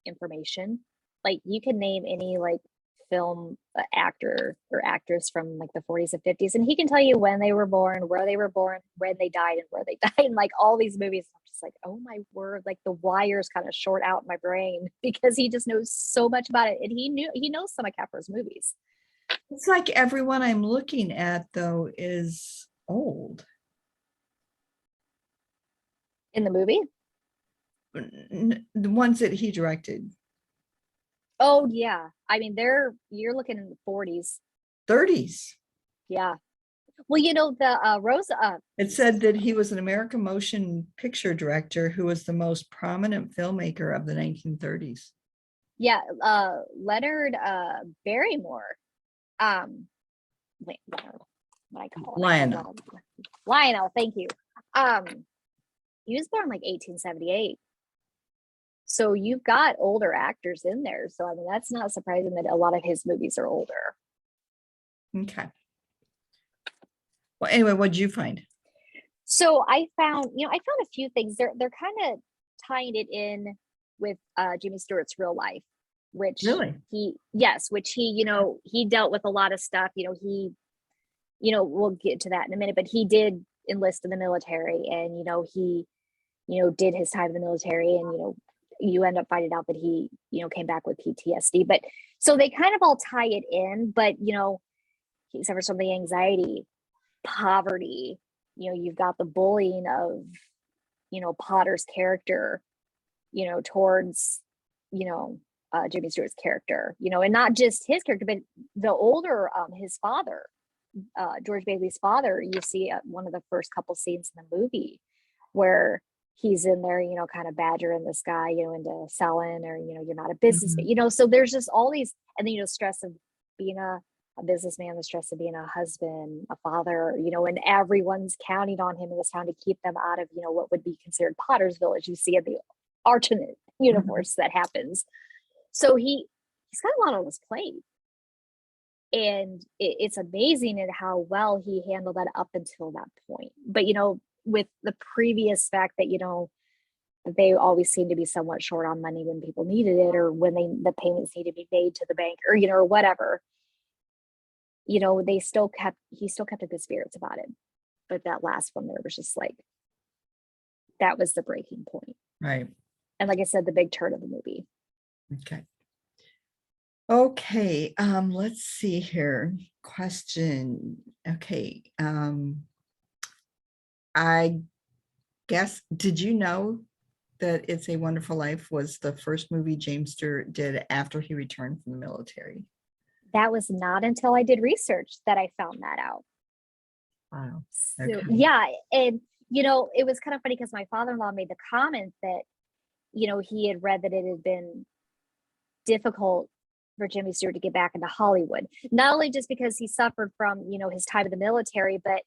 S2: information. Like, you can name any like film actor or actress from like the 40s and 50s, and he can tell you when they were born, where they were born, when they died, and where they died, and like all these movies. I'm just like, oh my word, like the wires kind of short out in my brain because he just knows so much about it, and he knows some of Capra's movies.
S1: It's like everyone I'm looking at, though, is old.
S2: In the movie?
S1: The ones that he directed.
S2: Oh yeah. I mean, you're looking in the 40s.
S1: 30s.
S2: Yeah. Well, the Rosa.
S1: It said that he was an American motion picture director who was the most prominent filmmaker of the 1930s.
S2: Yeah, Leonard Barrymore. Wait, Leonard, what I call
S1: Lionel.
S2: Lionel, thank you. He was born like 1878. So you've got older actors in there. So I mean, that's not surprising that a lot of his movies are older.
S1: Okay. Well, anyway, what did you find?
S2: So I found a few things. They're kind of tying it in with Jimmy Stewart's real life, which
S1: Really?
S2: he dealt with a lot of stuff. We'll get to that in a minute, but he did enlist in the military, and he did his time in the military, and you end up finding out that he came back with PTSD. But so they kind of all tie it in, but he suffers from the anxiety, poverty. You've got the bullying of Potter's character towards Jimmy Stewart's character, and not just his character, but the older his father, George Bailey's father. You see one of the first couple scenes in the movie where he's in there, kind of badgering this guy, into selling, or you're not a businessman, so there's just all these, and then stress of being a businessman, the stress of being a husband, a father, and everyone's counting on him in this town to keep them out of what would be considered Potter's village. You see in the alternate universe that happens. So he's got a lot on his plate, and it's amazing at how well he handled that up until that point. But with the previous fact that that they always seem to be somewhat short on money when people needed it, or when the payments need to be made to the bank, or or whatever, he still kept in good spirits about it. But that last one there was just like, that was the breaking point.
S1: Right.
S2: And like I said, the big turn of the movie.
S1: Okay, let's see here. Question. Okay. I guess, did you know that It's a Wonderful Life was the first movie James Stewart did after he returned from the military?
S2: That was not until I did research that I found that out.
S1: Wow.
S2: So,
S1: Okay.
S2: yeah. And, it was kind of funny because my father-in-law made the comment that, he had read that it had been difficult for Jimmy Stewart to get back into Hollywood. Not only just because he suffered from, his time in the military, but,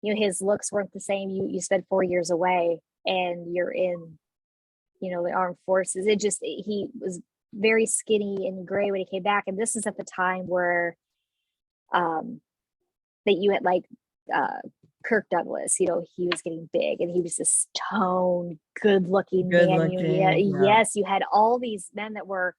S2: his looks weren't the same. You spent 4 years away, and you're in, the armed forces. He was very skinny and gray when he came back. And this is at the time where that you had like Kirk Douglas, he was getting big, and he was this toned, good looking man. Yes, you had all these men that were,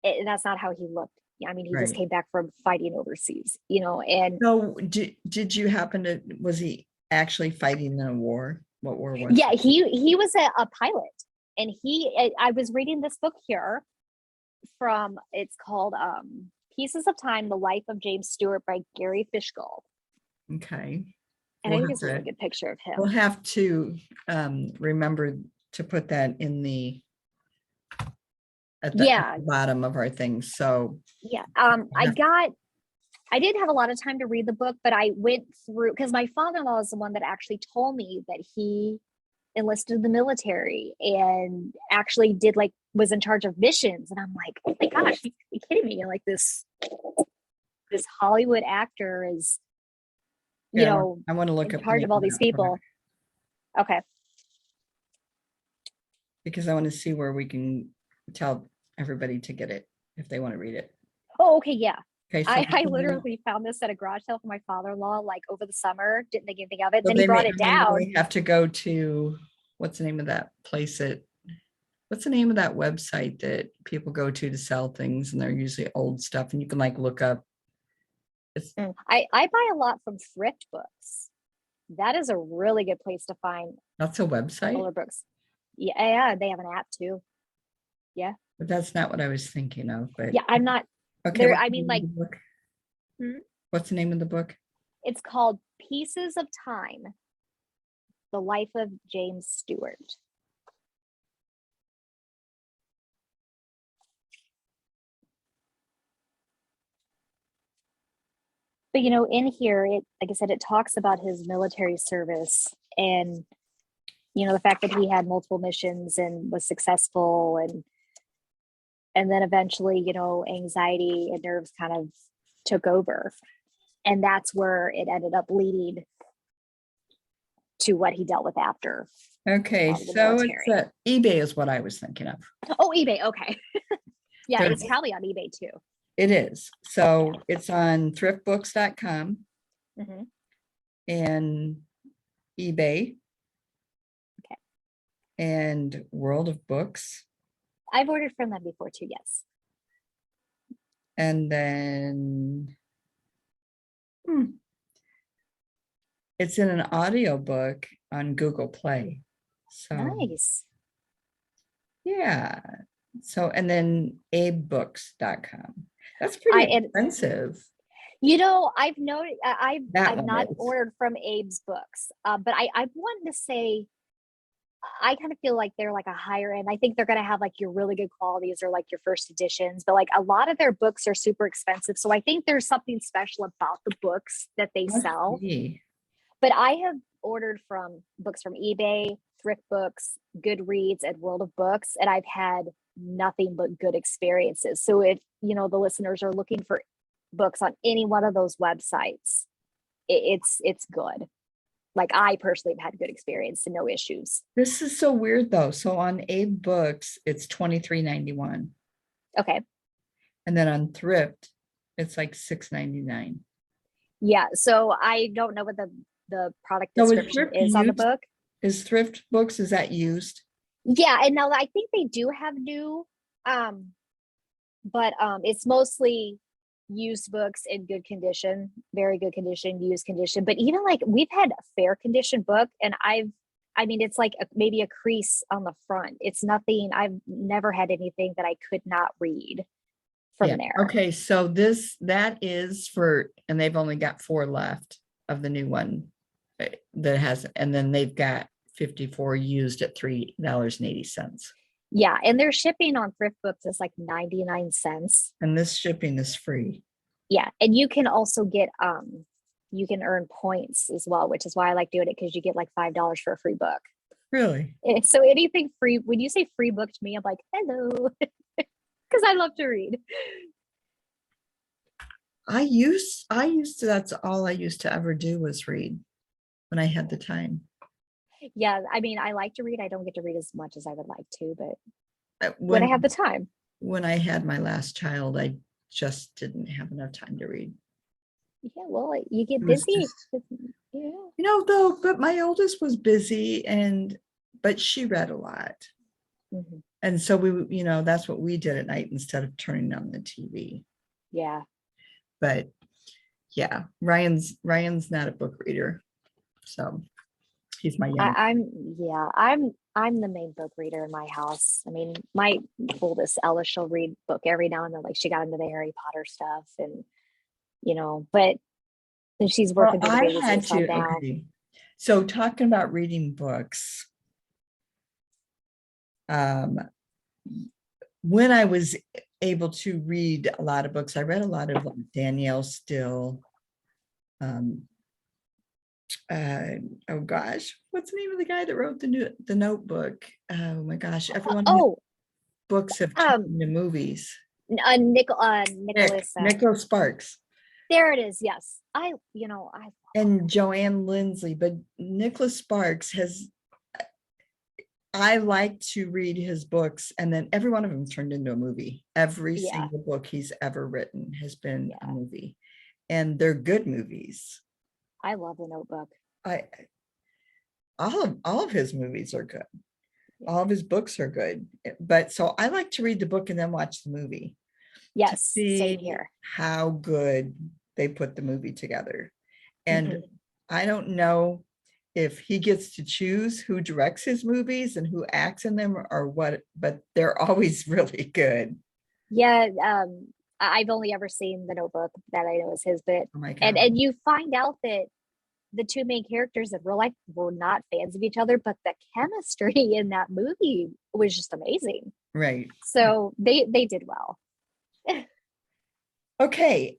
S2: and that's not how he looked. I mean, he just came back from fighting overseas, and
S1: so did you happen to, was he actually fighting in a war? What war was
S2: it? He was a pilot, and I was reading this book here it's called Pieces of Time, The Life of James Stewart by Gary Fishgall.
S1: Okay.
S2: And I think it's a really good picture of him.
S1: We'll have to remember to put that in at the bottom of our things. So
S2: I did have a lot of time to read the book, but I went through, because my father-in-law is the one that actually told me that he enlisted in the military and actually was in charge of missions. And I'm like, oh my gosh, you're kidding me. Like this Hollywood actor is, I want to look in charge of all these people. Okay.
S1: Because I want to see where we can tell everybody to get it if they want to read it.
S2: Oh, okay. Yeah.
S1: Okay. So
S2: I literally found this at a garage sale for my father-in-law, like over the summer, didn't think anything of it.
S1: So
S2: then he brought it down.
S1: We have to go to, what's the name of that place? What's the name of that website that people go to sell things, and they're usually old stuff, and you can look up.
S2: I buy a lot from thrift books. That is a really good place to find.
S1: That's a website?
S2: Older books. Yeah, they have an app too. Yeah.
S1: But that's not what I was thinking of. But
S2: yeah, I'm not.
S1: Okay. What's the name of the book?
S2: It's called Pieces of Time, The Life of James Stewart. But in here, like I said, it talks about his military service, and the fact that he had multiple missions and was successful, and then eventually, anxiety and nerves kind of took over, and that's where it ended up leading to what he dealt with after.
S1: Okay, so it's eBay is what I was thinking of.
S2: Oh, eBay. Okay. Yeah, it's probably on eBay too.
S1: It is. So it's on thriftbooks.com. and eBay.
S2: Okay.
S1: And World of Books.
S2: I've ordered from them before too, yes.
S1: And then it's in an audiobook on Google Play. So
S2: Nice.
S1: yeah. So, and then abebooks.com. That's pretty expensive.
S2: You know, I've noted, I've not
S1: is.
S2: ordered from Abe's books, but I want to say, I kind of feel like they're like a higher end. I think they're going to have like your really good qualities or like your first editions, but like a lot of their books are super expensive. So I think there's something special about the books that they sell. But I have ordered from books from eBay, Thrift Books, Goodreads, and World of Books, and I've had nothing but good experiences. So if, you know, the listeners are looking for books on any one of those websites, it's good. Like I personally have had good experience and no issues.
S1: This is so weird though. So on Abe Books, it's $23.91.
S2: Okay.
S1: And then on Thrift, it's like $6.99.
S2: Yeah. So I don't know what the product description is on the book.
S1: Is Thrift Books, is that used?
S2: Yeah. And now I think they do have new, but it's mostly used books in good condition, very good condition, used condition. But even like we've had a fair condition book, and I mean, it's like maybe a crease on the front. It's nothing. I've never had anything that I could not read from there.
S1: Okay, so that is for, and they've only got 4 left of the new one that has, and then they've got 54 used at $3.80.
S2: Yeah, and their shipping on Thrift Books is like 99 cents.
S1: And this shipping is free.
S2: Yeah, and you can also get you can earn points as well, which is why I like doing it, because you get like $5 for a free book.
S1: Really?
S2: So anything free, when you say free book to me, I'm like, hello, because I love to read.
S1: I used to, that's all I used to ever do was read when I had the time.
S2: Yeah, I mean, I like to read. I don't get to read as much as I would like to, but when I have the time.
S1: When I had my last child, I just didn't have enough time to read.
S2: Yeah, well, you get busy. Yeah.
S1: You know, though, but my oldest was busy, but she read a lot.
S2: Mm-hmm.
S1: And so we, you know, that's what we did at night instead of turning on the TV.
S2: Yeah.
S1: But yeah, Ryan's not a book reader. So he's my young.
S2: I'm the main book reader in my house. I mean, my oldest Ella, she'll read book every now and then, like she got into the Harry Potter stuff, and you know, but then she's working.
S1: Well, I had to. Okay. So talking about reading books, when I was able to read a lot of books, I read a lot of Danielle Still. Oh gosh, what's the name of the guy that wrote the Notebook? Oh my gosh, everyone. Books have turned into movies. Nicholas Sparks.
S2: There it is. Yes,
S1: and Joanne Lindsay, but Nicholas Sparks has. I like to read his books, and then every one of them turned into a movie. Every single book he's ever written has been a movie, and they're good movies.
S2: I love The Notebook.
S1: All of his movies are good. All of his books are good, but so I like to read the book and then watch the movie.
S2: Yes, same here.
S1: How good they put the movie together, and I don't know if he gets to choose who directs his movies and who acts in them or what, but they're always really good.
S2: Yeah, I've only ever seen The Notebook, that I know is his, but and you find out that the two main characters in real life were not fans of each other, but the chemistry in that movie was just amazing.
S1: Right.
S2: So they did well.
S1: Okay.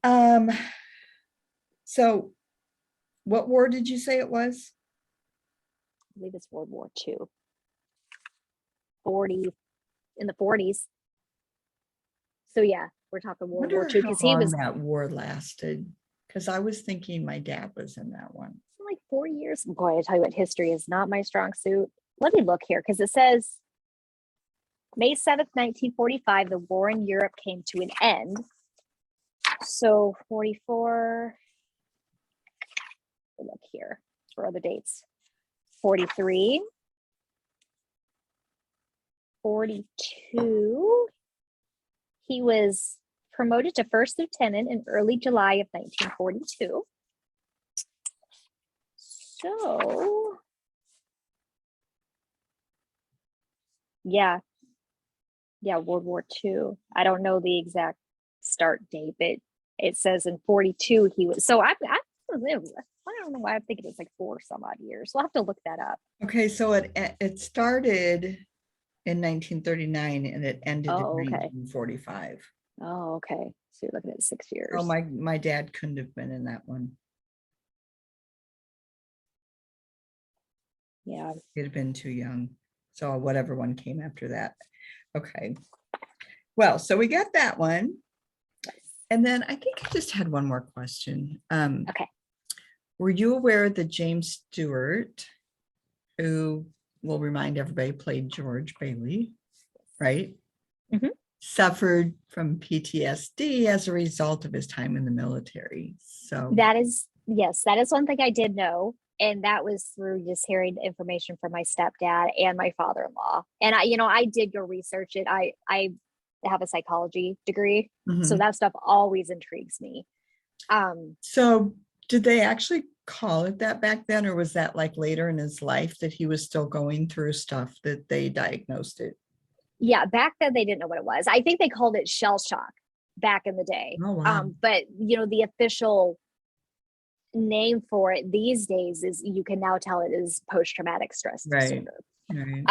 S1: So what war did you say it was?
S2: I believe it's World War II. In the 40s. So yeah, we're talking World War II, because he was
S1: that war lasted. Because I was thinking my dad was in that one.
S2: Like 4 years. Boy, I tell you what, history is not my strong suit. Let me look here, because it says May 7th, 1945, the war in Europe came to an end. So 44. a look here for other dates. 43, 42. He was promoted to first lieutenant in early July of 1942. So, yeah, World War II. I don't know the exact start date, but it says in 42 he was. So I don't know why I'm thinking it's like 4 some odd years. We'll have to look that up.
S1: Okay, so it started in 1939 and it ended in
S2: Oh, okay.
S1: 1945.
S2: Oh, okay. So you're looking at 6 years.
S1: Oh, my dad couldn't have been in that one.
S2: Yeah.
S1: He'd have been too young. So whatever one came after that. Okay. Well, so we got that one. And then I think I just had one more question.
S2: Okay.
S1: Were you aware that James Stewart, who will remind everybody played George Bailey, right?
S2: Mhm.
S1: Suffered from PTSD as a result of his time in the military. So
S2: That is, yes, that is one thing I did know. And that was through just hearing information from my stepdad and my father-in-law. And I did go research it. I have a psychology degree. So
S1: mhm.
S2: that stuff always intrigues me.
S1: So did they actually call it that back then, or was that like later in his life that he was still going through stuff that they diagnosed it?
S2: Yeah, back then they didn't know what it was. I think they called it shell shock back in the day.
S1: Oh, wow.
S2: But the official name for it these days is, you can now tell it is post-traumatic stress
S1: Right.
S2: disorder.
S1: Right.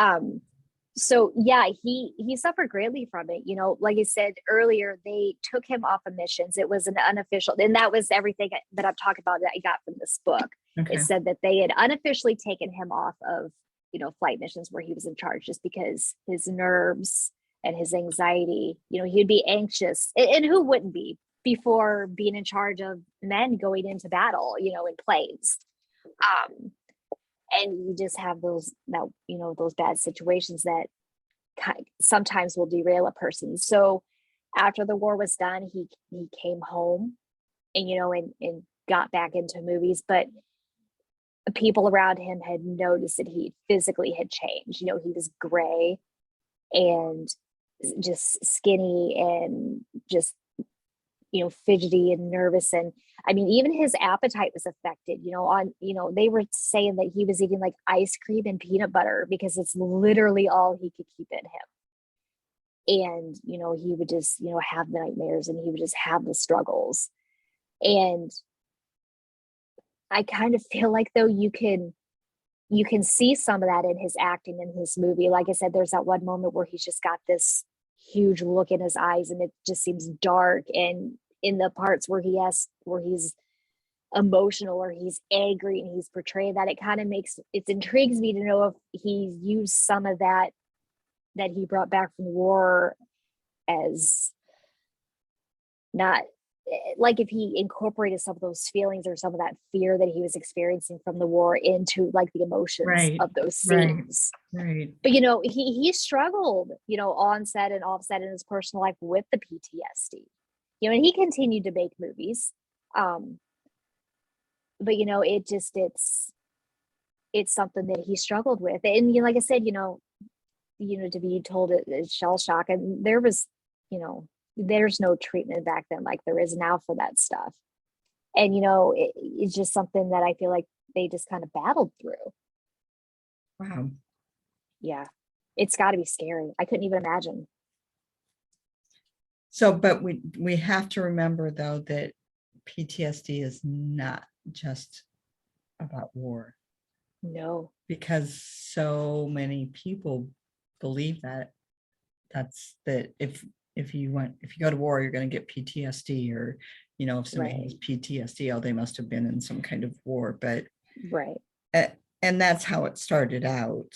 S2: So yeah, he suffered greatly from it. Like I said earlier, they took him off of missions. It was an unofficial, and that was everything that I'm talking about that I got from this book.
S1: Okay.
S2: It said that they had unofficially taken him off of flight missions where he was in charge, just because his nerves and his anxiety, he'd be anxious, and who wouldn't be before being in charge of men going into battle, in planes. And you just have those bad situations that sometimes will derail a person. So after the war was done, he came home and and got back into movies, but people around him had noticed that he physically had changed. He was gray and just skinny and just fidgety and nervous. And I mean, even his appetite was affected. They were saying that he was eating like ice cream and peanut butter because it's literally all he could keep in him. And he would just have nightmares, and he would just have the struggles. And I kind of feel like, though, you can see some of that in his acting in his movie. Like I said, there's that one moment where he's just got this huge look in his eyes, and it just seems dark. And in the parts where he's emotional or he's angry and he's portrayed that, it intrigues me to know if he's used some of that he brought back from the war as not, like, if he incorporated some of those feelings or some of that fear that he was experiencing from the war into like the emotions
S1: Right.
S2: of those scenes.
S1: Right.
S2: But he struggled on set and off set in his personal life with the PTSD. And he continued to make movies. But it's something that he struggled with. And like I said, to be told it's shell shock, and there was, there's no treatment back then like there is now for that stuff. And it's just something that I feel like they just kind of battled through.
S1: Wow.
S2: Yeah, it's got to be scary. I couldn't even imagine.
S1: So, but we have to remember, though, that PTSD is not just about war.
S2: No.
S1: Because so many people believe that if you go to war, you're going to get PTSD, or if somebody has PTSD, oh, they must have been in some kind of war. But
S2: right.
S1: And that's how it started out.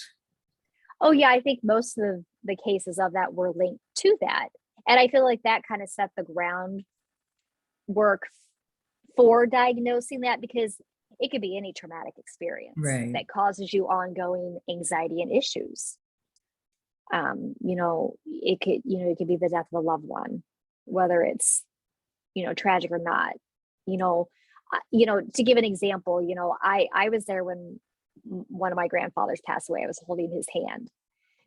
S2: Oh yeah, I think most of the cases of that were linked to that. And I feel like that kind of set the groundwork for diagnosing that, because it could be any traumatic experience that causes you ongoing anxiety and issues. It could be the death of a loved one, whether it's, tragic or not. To give an example, I was there when one of my grandfathers passed away. I was holding his hand.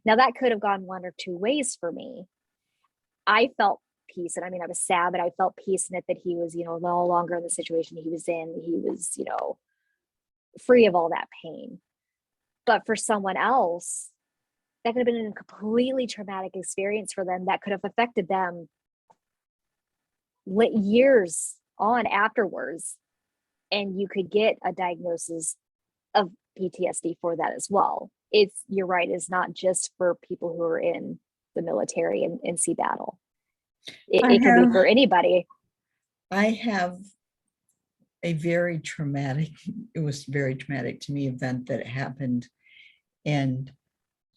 S2: Now that could have gone one or two ways for me. I felt peace, and I mean, I was sad, but I felt peace in it that he was, no longer in the situation he was in. He was, free of all that pain. But for someone else, that could have been a completely traumatic experience for them that could have affected them years on afterwards. And you could get a diagnosis of PTSD for that as well. You're right, it's not just for people who are in the military and see battle. It can be for anybody.
S1: I have a very traumatic, it was very traumatic to me, event that happened. And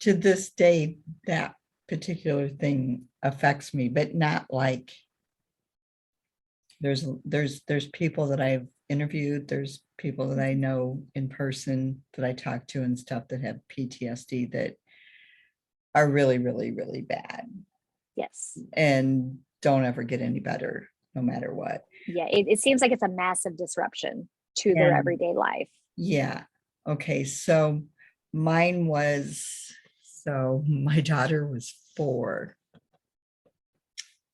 S1: to this day, that particular thing affects me, but not like there's people that I've interviewed, there's people that I know in person that I talk to and stuff that have PTSD that are really, really, really bad.
S2: Yes.
S1: And don't ever get any better, no matter what.
S2: Yeah, it seems like it's a massive disruption to their everyday life.
S1: Yeah. Okay. So mine was, my daughter was 4.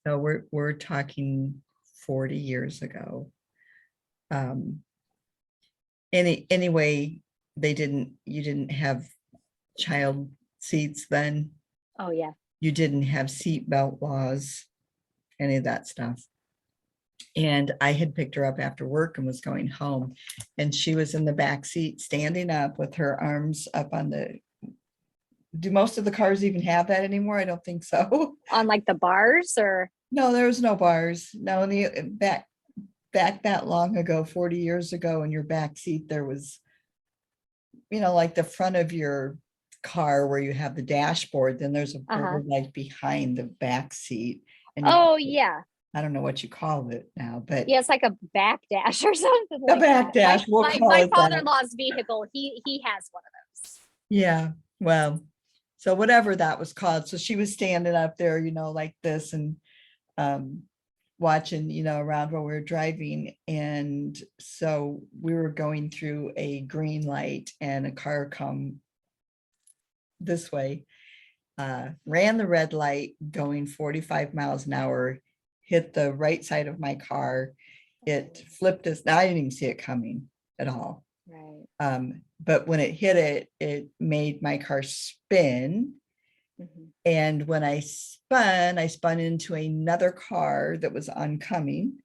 S1: So we're talking 40 years ago. Anyway, you didn't have child seats then.
S2: Oh yeah.
S1: You didn't have seatbelt laws, any of that stuff. And I had picked her up after work and was going home, and she was in the back seat standing up with her arms up on the, do most of the cars even have that anymore? I don't think so.
S2: On like the bars, or?
S1: No, there was no bars. No, in the back that long ago, 40 years ago, in your back seat, there was, like the front of your car where you have the dashboard, then there's a board like behind the back seat. And
S2: yeah.
S1: I don't know what you call it now, but
S2: yeah, it's like a back dash or something.
S1: The back dash.
S2: My father-in-law's vehicle, he has one of those.
S1: Yeah, well, so whatever that was called. So she was standing up there, like this, and watching, around while we were driving. And so we were going through a green light, and a car come this way, ran the red light going 45 miles an hour, hit the right side of my car. It flipped us. Now I didn't even see it coming at all.
S2: Right.
S1: But when it hit it, it made my car spin. Mm-hmm. And when I spun into another car that was oncoming,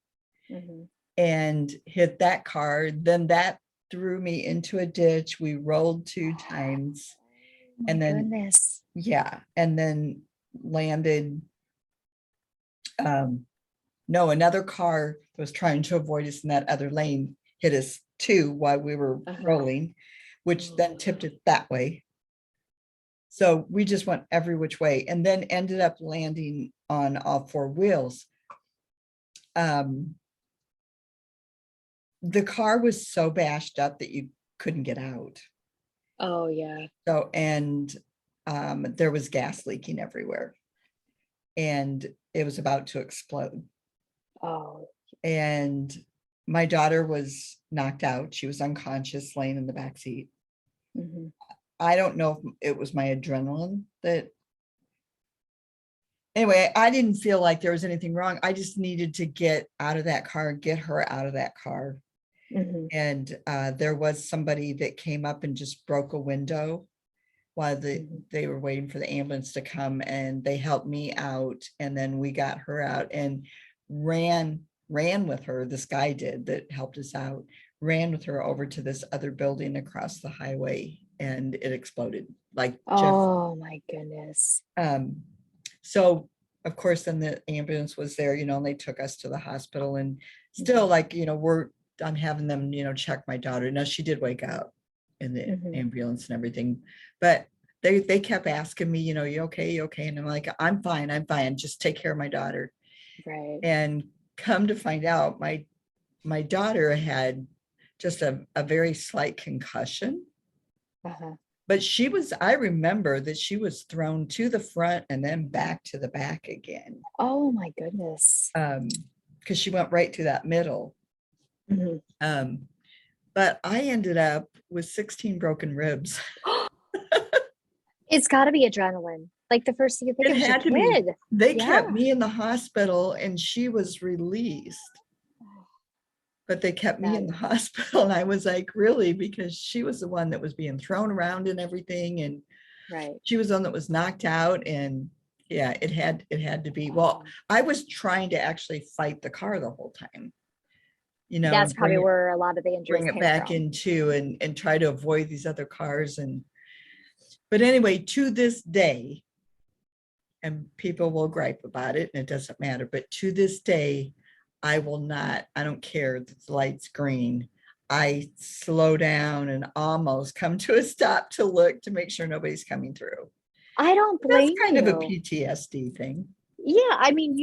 S1: mm-hmm. and hit that car. Then that threw me into a ditch. We rolled 2 times.
S2: Oh,
S1: and then,
S2: goodness.
S1: Yeah. And then landed, another car was trying to avoid us in that other lane, hit us too while we were rolling, which then tipped it that way. So we just went every which way, and then ended up landing on all 4 wheels. The car was so bashed up that you couldn't get out.
S2: Oh yeah.
S1: So, and there was gas leaking everywhere, and it was about to explode.
S2: Oh.
S1: And my daughter was knocked out. She was unconscious, laying in the back seat. Mm-hmm. I don't know if it was my adrenaline that. Anyway, I didn't feel like there was anything wrong. I just needed to get out of that car, get her out of that car. Mm-hmm. And there was somebody that came up and just broke a window while they were waiting for the ambulance to come, and they helped me out, and then we got her out and ran with her. This guy did that helped us out, ran with her over to this other building across the highway, and it exploded. Like,
S2: oh my goodness.
S1: So of course then the ambulance was there, and they took us to the hospital, and still, like, we're done having them, check my daughter. Now she did wake up in the ambulance and everything, but they kept asking me, you okay, and I'm like, I'm fine, just take care of my daughter.
S2: Right.
S1: And come to find out, my daughter had just a very slight concussion. But I remember that she was thrown to the front and then back to the back again.
S2: Oh my goodness.
S1: Because she went right through that middle.
S2: Mhm.
S1: But I ended up with 16 broken ribs.
S2: It's got to be adrenaline. Like the first thing you think
S1: It
S2: of as a
S1: had to be.
S2: kid.
S1: They
S2: Yeah.
S1: kept me in the hospital and she was released. But they kept me in the hospital. And I was like, really? Because she was the one that was being thrown around and everything. And
S2: Right.
S1: she was the one that was knocked out. And yeah, it had to be. Well, I was trying to actually fight the car the whole time. You know,
S2: That's probably where a lot of the injuries
S1: bring it
S2: came
S1: back
S2: from.
S1: into and try to avoid these other cars. But anyway, to this day, and people will gripe about it and it doesn't matter, but to this day, I don't care that the light's green. I slow down and almost come to a stop to look to make sure nobody's coming through.
S2: I don't
S1: That's
S2: blame
S1: kind of a
S2: you.
S1: PTSD thing.
S2: Yeah, I mean,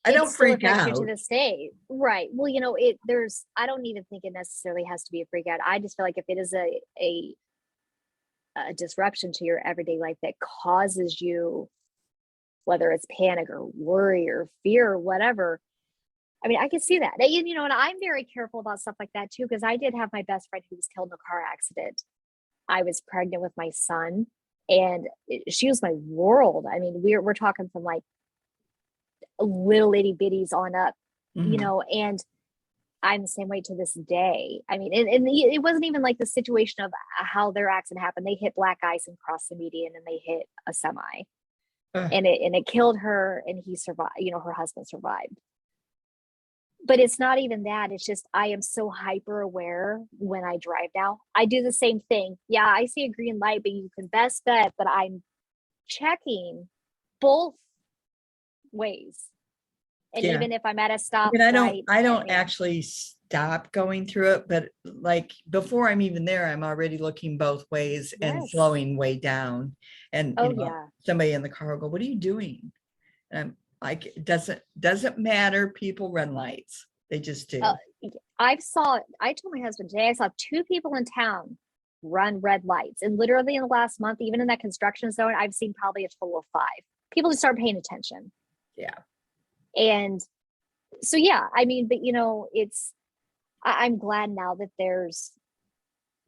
S1: I don't
S2: it still
S1: freak
S2: affects you
S1: out.
S2: to this day. Right. Well, I don't even think it necessarily has to be a freak out. I just feel like if it is a disruption to your everyday life that causes you, whether it's panic or worry or fear or whatever, I mean, I can see that. And I'm very careful about stuff like that too, because I did have my best friend who was killed in a car accident. I was pregnant with my son, and she was my world. I mean, we're talking from like little itty bitties on up, and I'm the same way to this day. I mean, and it wasn't even like the situation of how their accident happened. They hit black ice and crossed the median, and they hit a semi, and it killed her, and he survived. Her husband survived. But it's not even that. It's just I am so hyper aware when I drive now. I do the same thing. Yeah, I see a green light, but you can best bet that I'm checking both ways. And
S1: Yeah.
S2: even if I'm at a stop,
S1: I don't actually stop going through it, but like before I'm even there, I'm already looking both ways and slowing way down. And somebody in the car will go, "What are you doing?" And I'm like, it doesn't matter. People run lights. They just do.
S2: I told my husband today, I saw 2 people in town run red lights. And literally in the last month, even in that construction zone, I've seen probably a total of 5. People just start paying attention.
S1: Yeah.
S2: And so, yeah, I mean, but I'm glad now that there's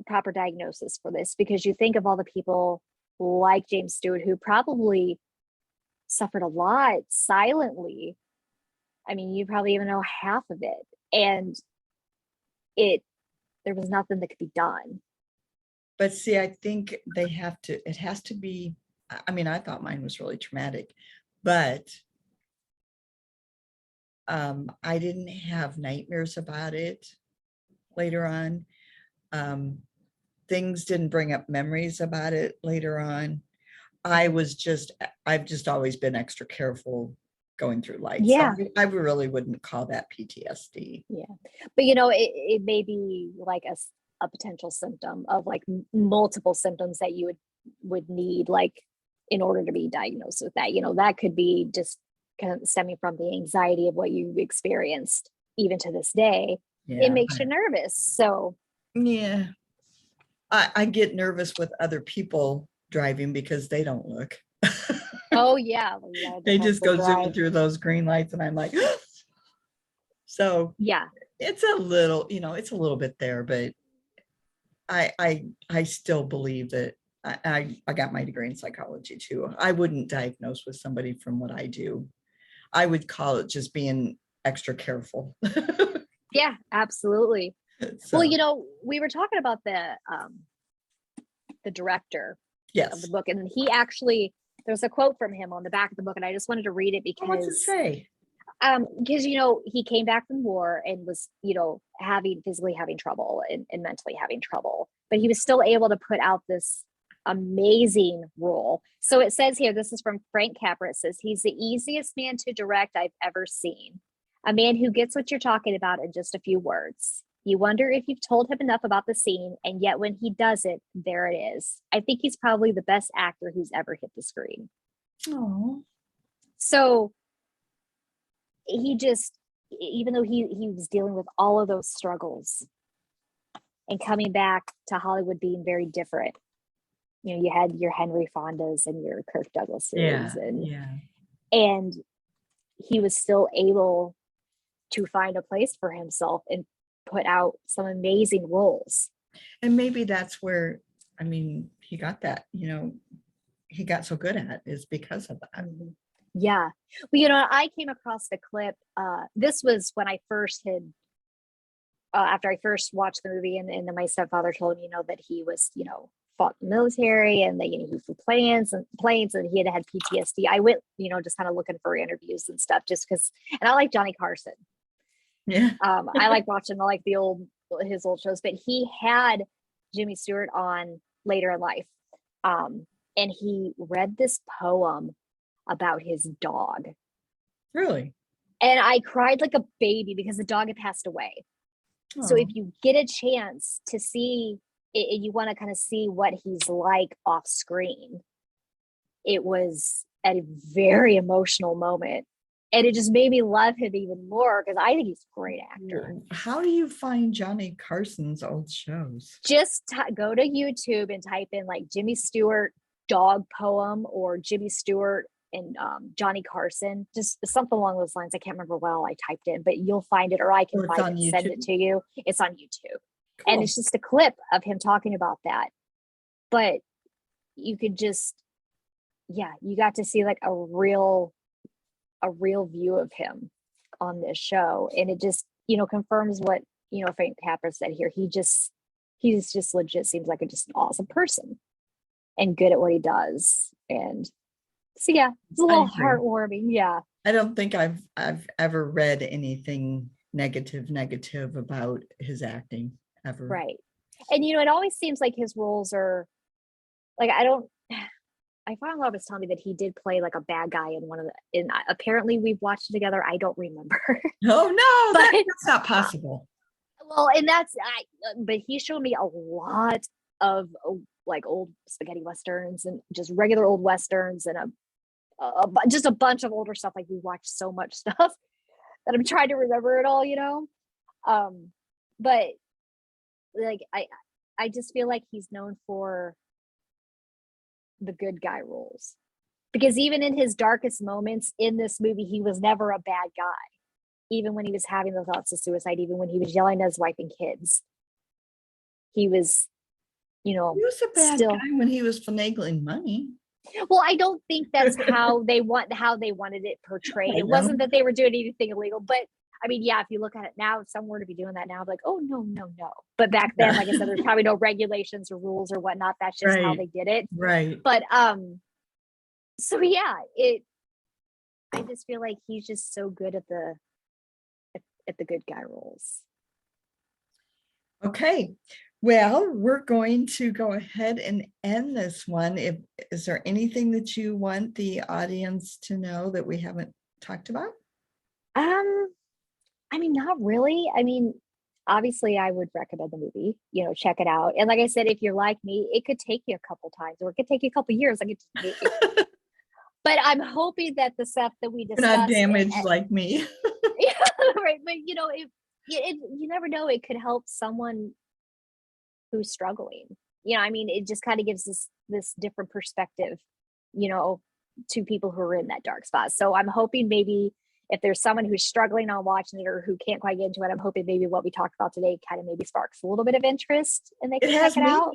S2: proper diagnosis for this, because you think of all the people like James Stewart who probably suffered a lot silently. I mean, you probably even know half of it. And there was nothing that could be done.
S1: But see, I think it has to be, I mean, I thought mine was really traumatic, but I didn't have nightmares about it later on. Things didn't bring up memories about it later on. I've just always been extra careful going through life.
S2: Yeah.
S1: So I really wouldn't call that PTSD.
S2: Yeah. But it may be like a potential symptom of like multiple symptoms that you would need like in order to be diagnosed with that. That could be just kind of stemming from the anxiety of what you've experienced even to this day. It makes you nervous. So
S1: yeah, I get nervous with other people driving because they don't look.
S2: Oh yeah,
S1: they just go zooming through those green lights and I'm like so
S2: yeah,
S1: it's a little bit there, but I still believe that I got my degree in psychology too. I wouldn't diagnose with somebody from what I do. I would call it just being extra careful.
S2: Yeah, absolutely. So. Well, we were talking about the director of the book, and he actually, there's a quote from him on the back of the book, and I just wanted to read it because
S1: what's it say?
S2: Because he came back from war and was physically having trouble and mentally having trouble, but he was still able to put out this amazing role. So it says here, this is from Frank Capra. It says he's the easiest man to direct I've ever seen, a man who gets what you're talking about in just a few words. You wonder if you've told him enough about the scene, and yet when he does it, there it is. I think he's probably the best actor who's ever hit the screen.
S1: Oh,
S2: so he just, even though he was dealing with all of those struggles and coming back to Hollywood being very different, you had your Henry Fondas and your Kirk Douglases, and he was still able to find a place for himself and put out some amazing roles.
S1: And maybe that's where, I mean, he got that, you know, he got so good at is because of that.
S2: Yeah. Well, you know, I came across the clip. This was when I first had, after I first watched the movie, and then my stepfather told me, you know, that he was, you know, fought in the military, and that, you know, he flew planes, and he had PTSD. I went, you know, just kind of looking for interviews and stuff, just because, and I like Johnny Carson.
S1: Yeah.
S2: I like watching like his old shows, but he had Jimmy Stewart on later in life. And he read this poem about his dog.
S1: Really?
S2: And I cried like a baby because the dog had passed away.
S1: Oh.
S2: So if you get a chance to see it, you want to kind of see what he's like off screen. It was a very emotional moment. And it just made me love him even more because I think he's a great actor.
S1: How do you find Johnny Carson's old shows?
S2: Just go to YouTube and type in like Jimmy Stewart dog poem or Jimmy Stewart and Johnny Carson, just something along those lines. I can't remember what all I typed in, but you'll find it, or I can find it, send it to you. It's on YouTube. Cool. And it's just a clip of him talking about that. But you could just, yeah, you got to see like a real view of him on this show. And it just, you know, confirms what, you know, Frank Capra said here. He's just legit seems like just an awesome person and good at what he does. And so, yeah, it's a little heartwarming. Yeah.
S1: I don't think I've ever read anything negative about his acting ever.
S2: Right. And, you know, it always seems like his roles are like, I found out was telling me that he did play like a bad guy in one of the, and apparently we've watched it together. I don't remember.
S1: Oh no, that's not possible.
S2: Well, and but he showed me a lot of like old spaghetti westerns and just regular old westerns and just a bunch of older stuff. Like we watched so much stuff that I'm trying to remember it all, you know? But like, I just feel like he's known for the good guy roles, because even in his darkest moments in this movie, he was never a bad guy. Even when he was having the thoughts of suicide, even when he was yelling at his wife and kids, he was, you know,
S1: he was a bad guy when he was finagling money.
S2: Well, I don't think that's how they wanted it portrayed. It wasn't that they were doing anything illegal, but I mean, yeah, if you look at it now, if someone were to be doing that now, like, oh no. But back then, like I said, there's probably no regulations or rules or whatnot. That's just how they did it.
S1: Right.
S2: But so yeah, I just feel like he's just so good at the good guy roles.
S1: Okay. Well, we're going to go ahead and end this one. Is there anything that you want the audience to know that we haven't talked about?
S2: I mean, not really. I mean, obviously I would recommend the movie, you know, check it out. And like I said, if you're like me, it could take you a couple times, or it could take you a couple years. But I'm hoping that the stuff that we discussed,
S1: not damaged like me.
S2: Yeah, right. But you know, you never know, it could help someone who's struggling. You know, I mean, it just kind of gives this different perspective, you know, to people who are in that dark spot. So I'm hoping maybe if there's someone who's struggling on watching it or who can't quite get into it, I'm hoping maybe what we talked about today kind of maybe sparks a little bit of interest and they can check it out.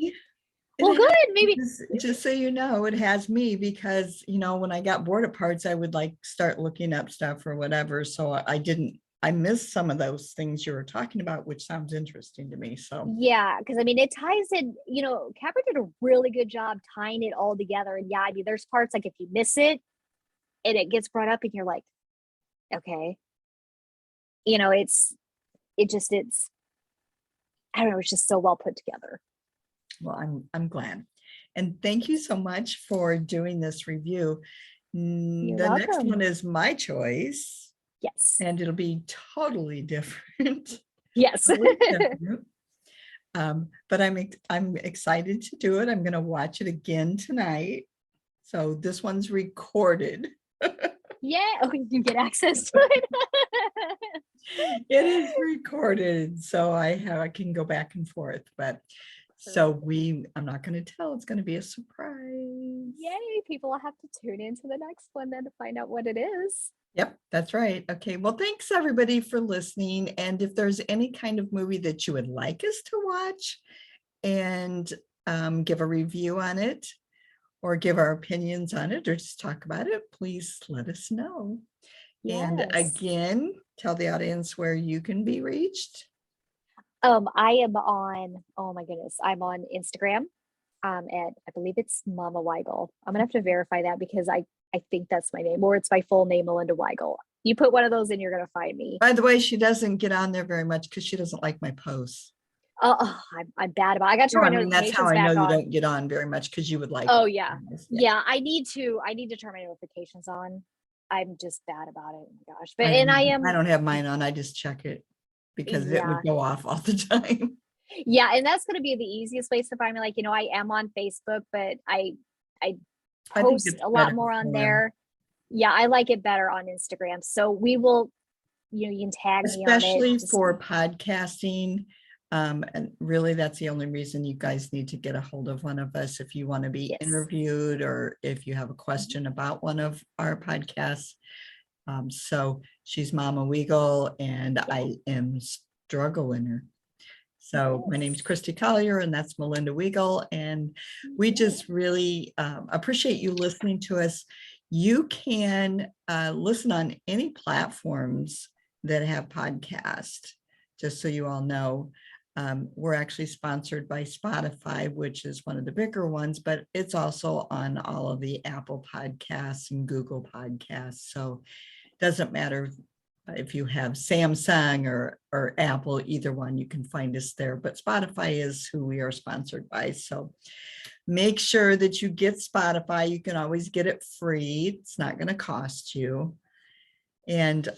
S2: Well, good. Maybe
S1: just so you know, it has me, because, you know, when I got bored of parts, I would like start looking up stuff or whatever. So I missed some of those things you were talking about, which sounds interesting to me. So
S2: yeah, because I mean, it ties in, you know, Capra did a really good job tying it all together. And yeah, I mean, there's parts like if you miss it and it gets brought up and you're like, okay, you know, it's I don't know, it's just so well put together.
S1: Well, I'm glad. And thank you so much for doing this review.
S2: You're
S1: the
S2: welcome.
S1: Next one is my choice.
S2: Yes.
S1: And it'll be totally different.
S2: Yes.
S1: But I'm excited to do it. I'm going to watch it again tonight. So this one's recorded.
S2: Yeah. Oh, you get access to it.
S1: It is recorded, so I can go back and forth. But So I'm not going to tell. It's going to be a surprise.
S2: Yay, people will have to tune into the next one then to find out what it is.
S1: Yep, that's right. Okay, well, thanks everybody for listening. And if there's any kind of movie that you would like us to watch and give a review on it, or give our opinions on it, or just talk about it, please let us know. And
S2: Yes.
S1: again, tell the audience where you can be reached.
S2: I am on, oh my goodness, I'm on Instagram at, I believe it's Mama Weigel. I'm gonna have to verify that because I think that's my name, or it's my full name, Melinda Weigel. You put one of those in, you're gonna find me.
S1: By the way, she doesn't get on there very much because she doesn't like my posts.
S2: Oh, I'm bad about it. I got to turn my
S1: That's how
S2: notifications
S1: I know
S2: back
S1: you
S2: on.
S1: don't get on very much, because you would like
S2: Oh
S1: it.
S2: yeah. Yeah, I need to turn my notifications on. I'm just bad about it. Oh my gosh. But
S1: I don't have mine on. I just check it because it
S2: Yeah.
S1: would go off all the time.
S2: Yeah, and that's going to be the easiest place to find me. Like, I am on Facebook, but I post
S1: it's
S2: a lot
S1: better
S2: more on
S1: for-
S2: there. Yeah, I like it better on Instagram. So we will, you can tag me on it.
S1: Especially for podcasting. And really, that's the only reason you guys need to get a hold of one of us if you want to be
S2: Yes.
S1: interviewed, or if you have a question about one of our podcasts. So she's Mama Weagle, and I am Struggle Winner. So my name's Christy Collier, and that's Melinda Weagle. And we just really appreciate you listening to us. You can listen on any platforms that have podcasts, just so you all know. We're actually sponsored by Spotify, which is one of the bigger ones, but it's also on all of the Apple podcasts and Google podcasts. So it doesn't matter if you have Samsung or Apple, either one, you can find us there. But Spotify is who we are sponsored by. So make sure that you get Spotify. You can always get it free. It's not going to cost you. And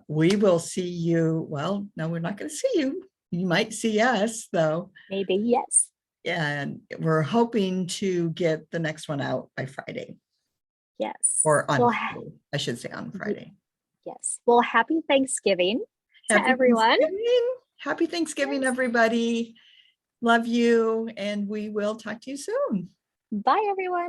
S1: we will see you. Well, no, we're not going to see you. You might see us, though.
S2: Maybe, yes.
S1: And we're hoping to get the next one out by Friday.
S2: Yes.
S1: Or on Friday. I should say on Friday.
S2: Yes. Well, happy Thanksgiving to everyone.
S1: Happy Thanksgiving, everybody. Love you. And we will talk to you soon.
S2: Bye, everyone.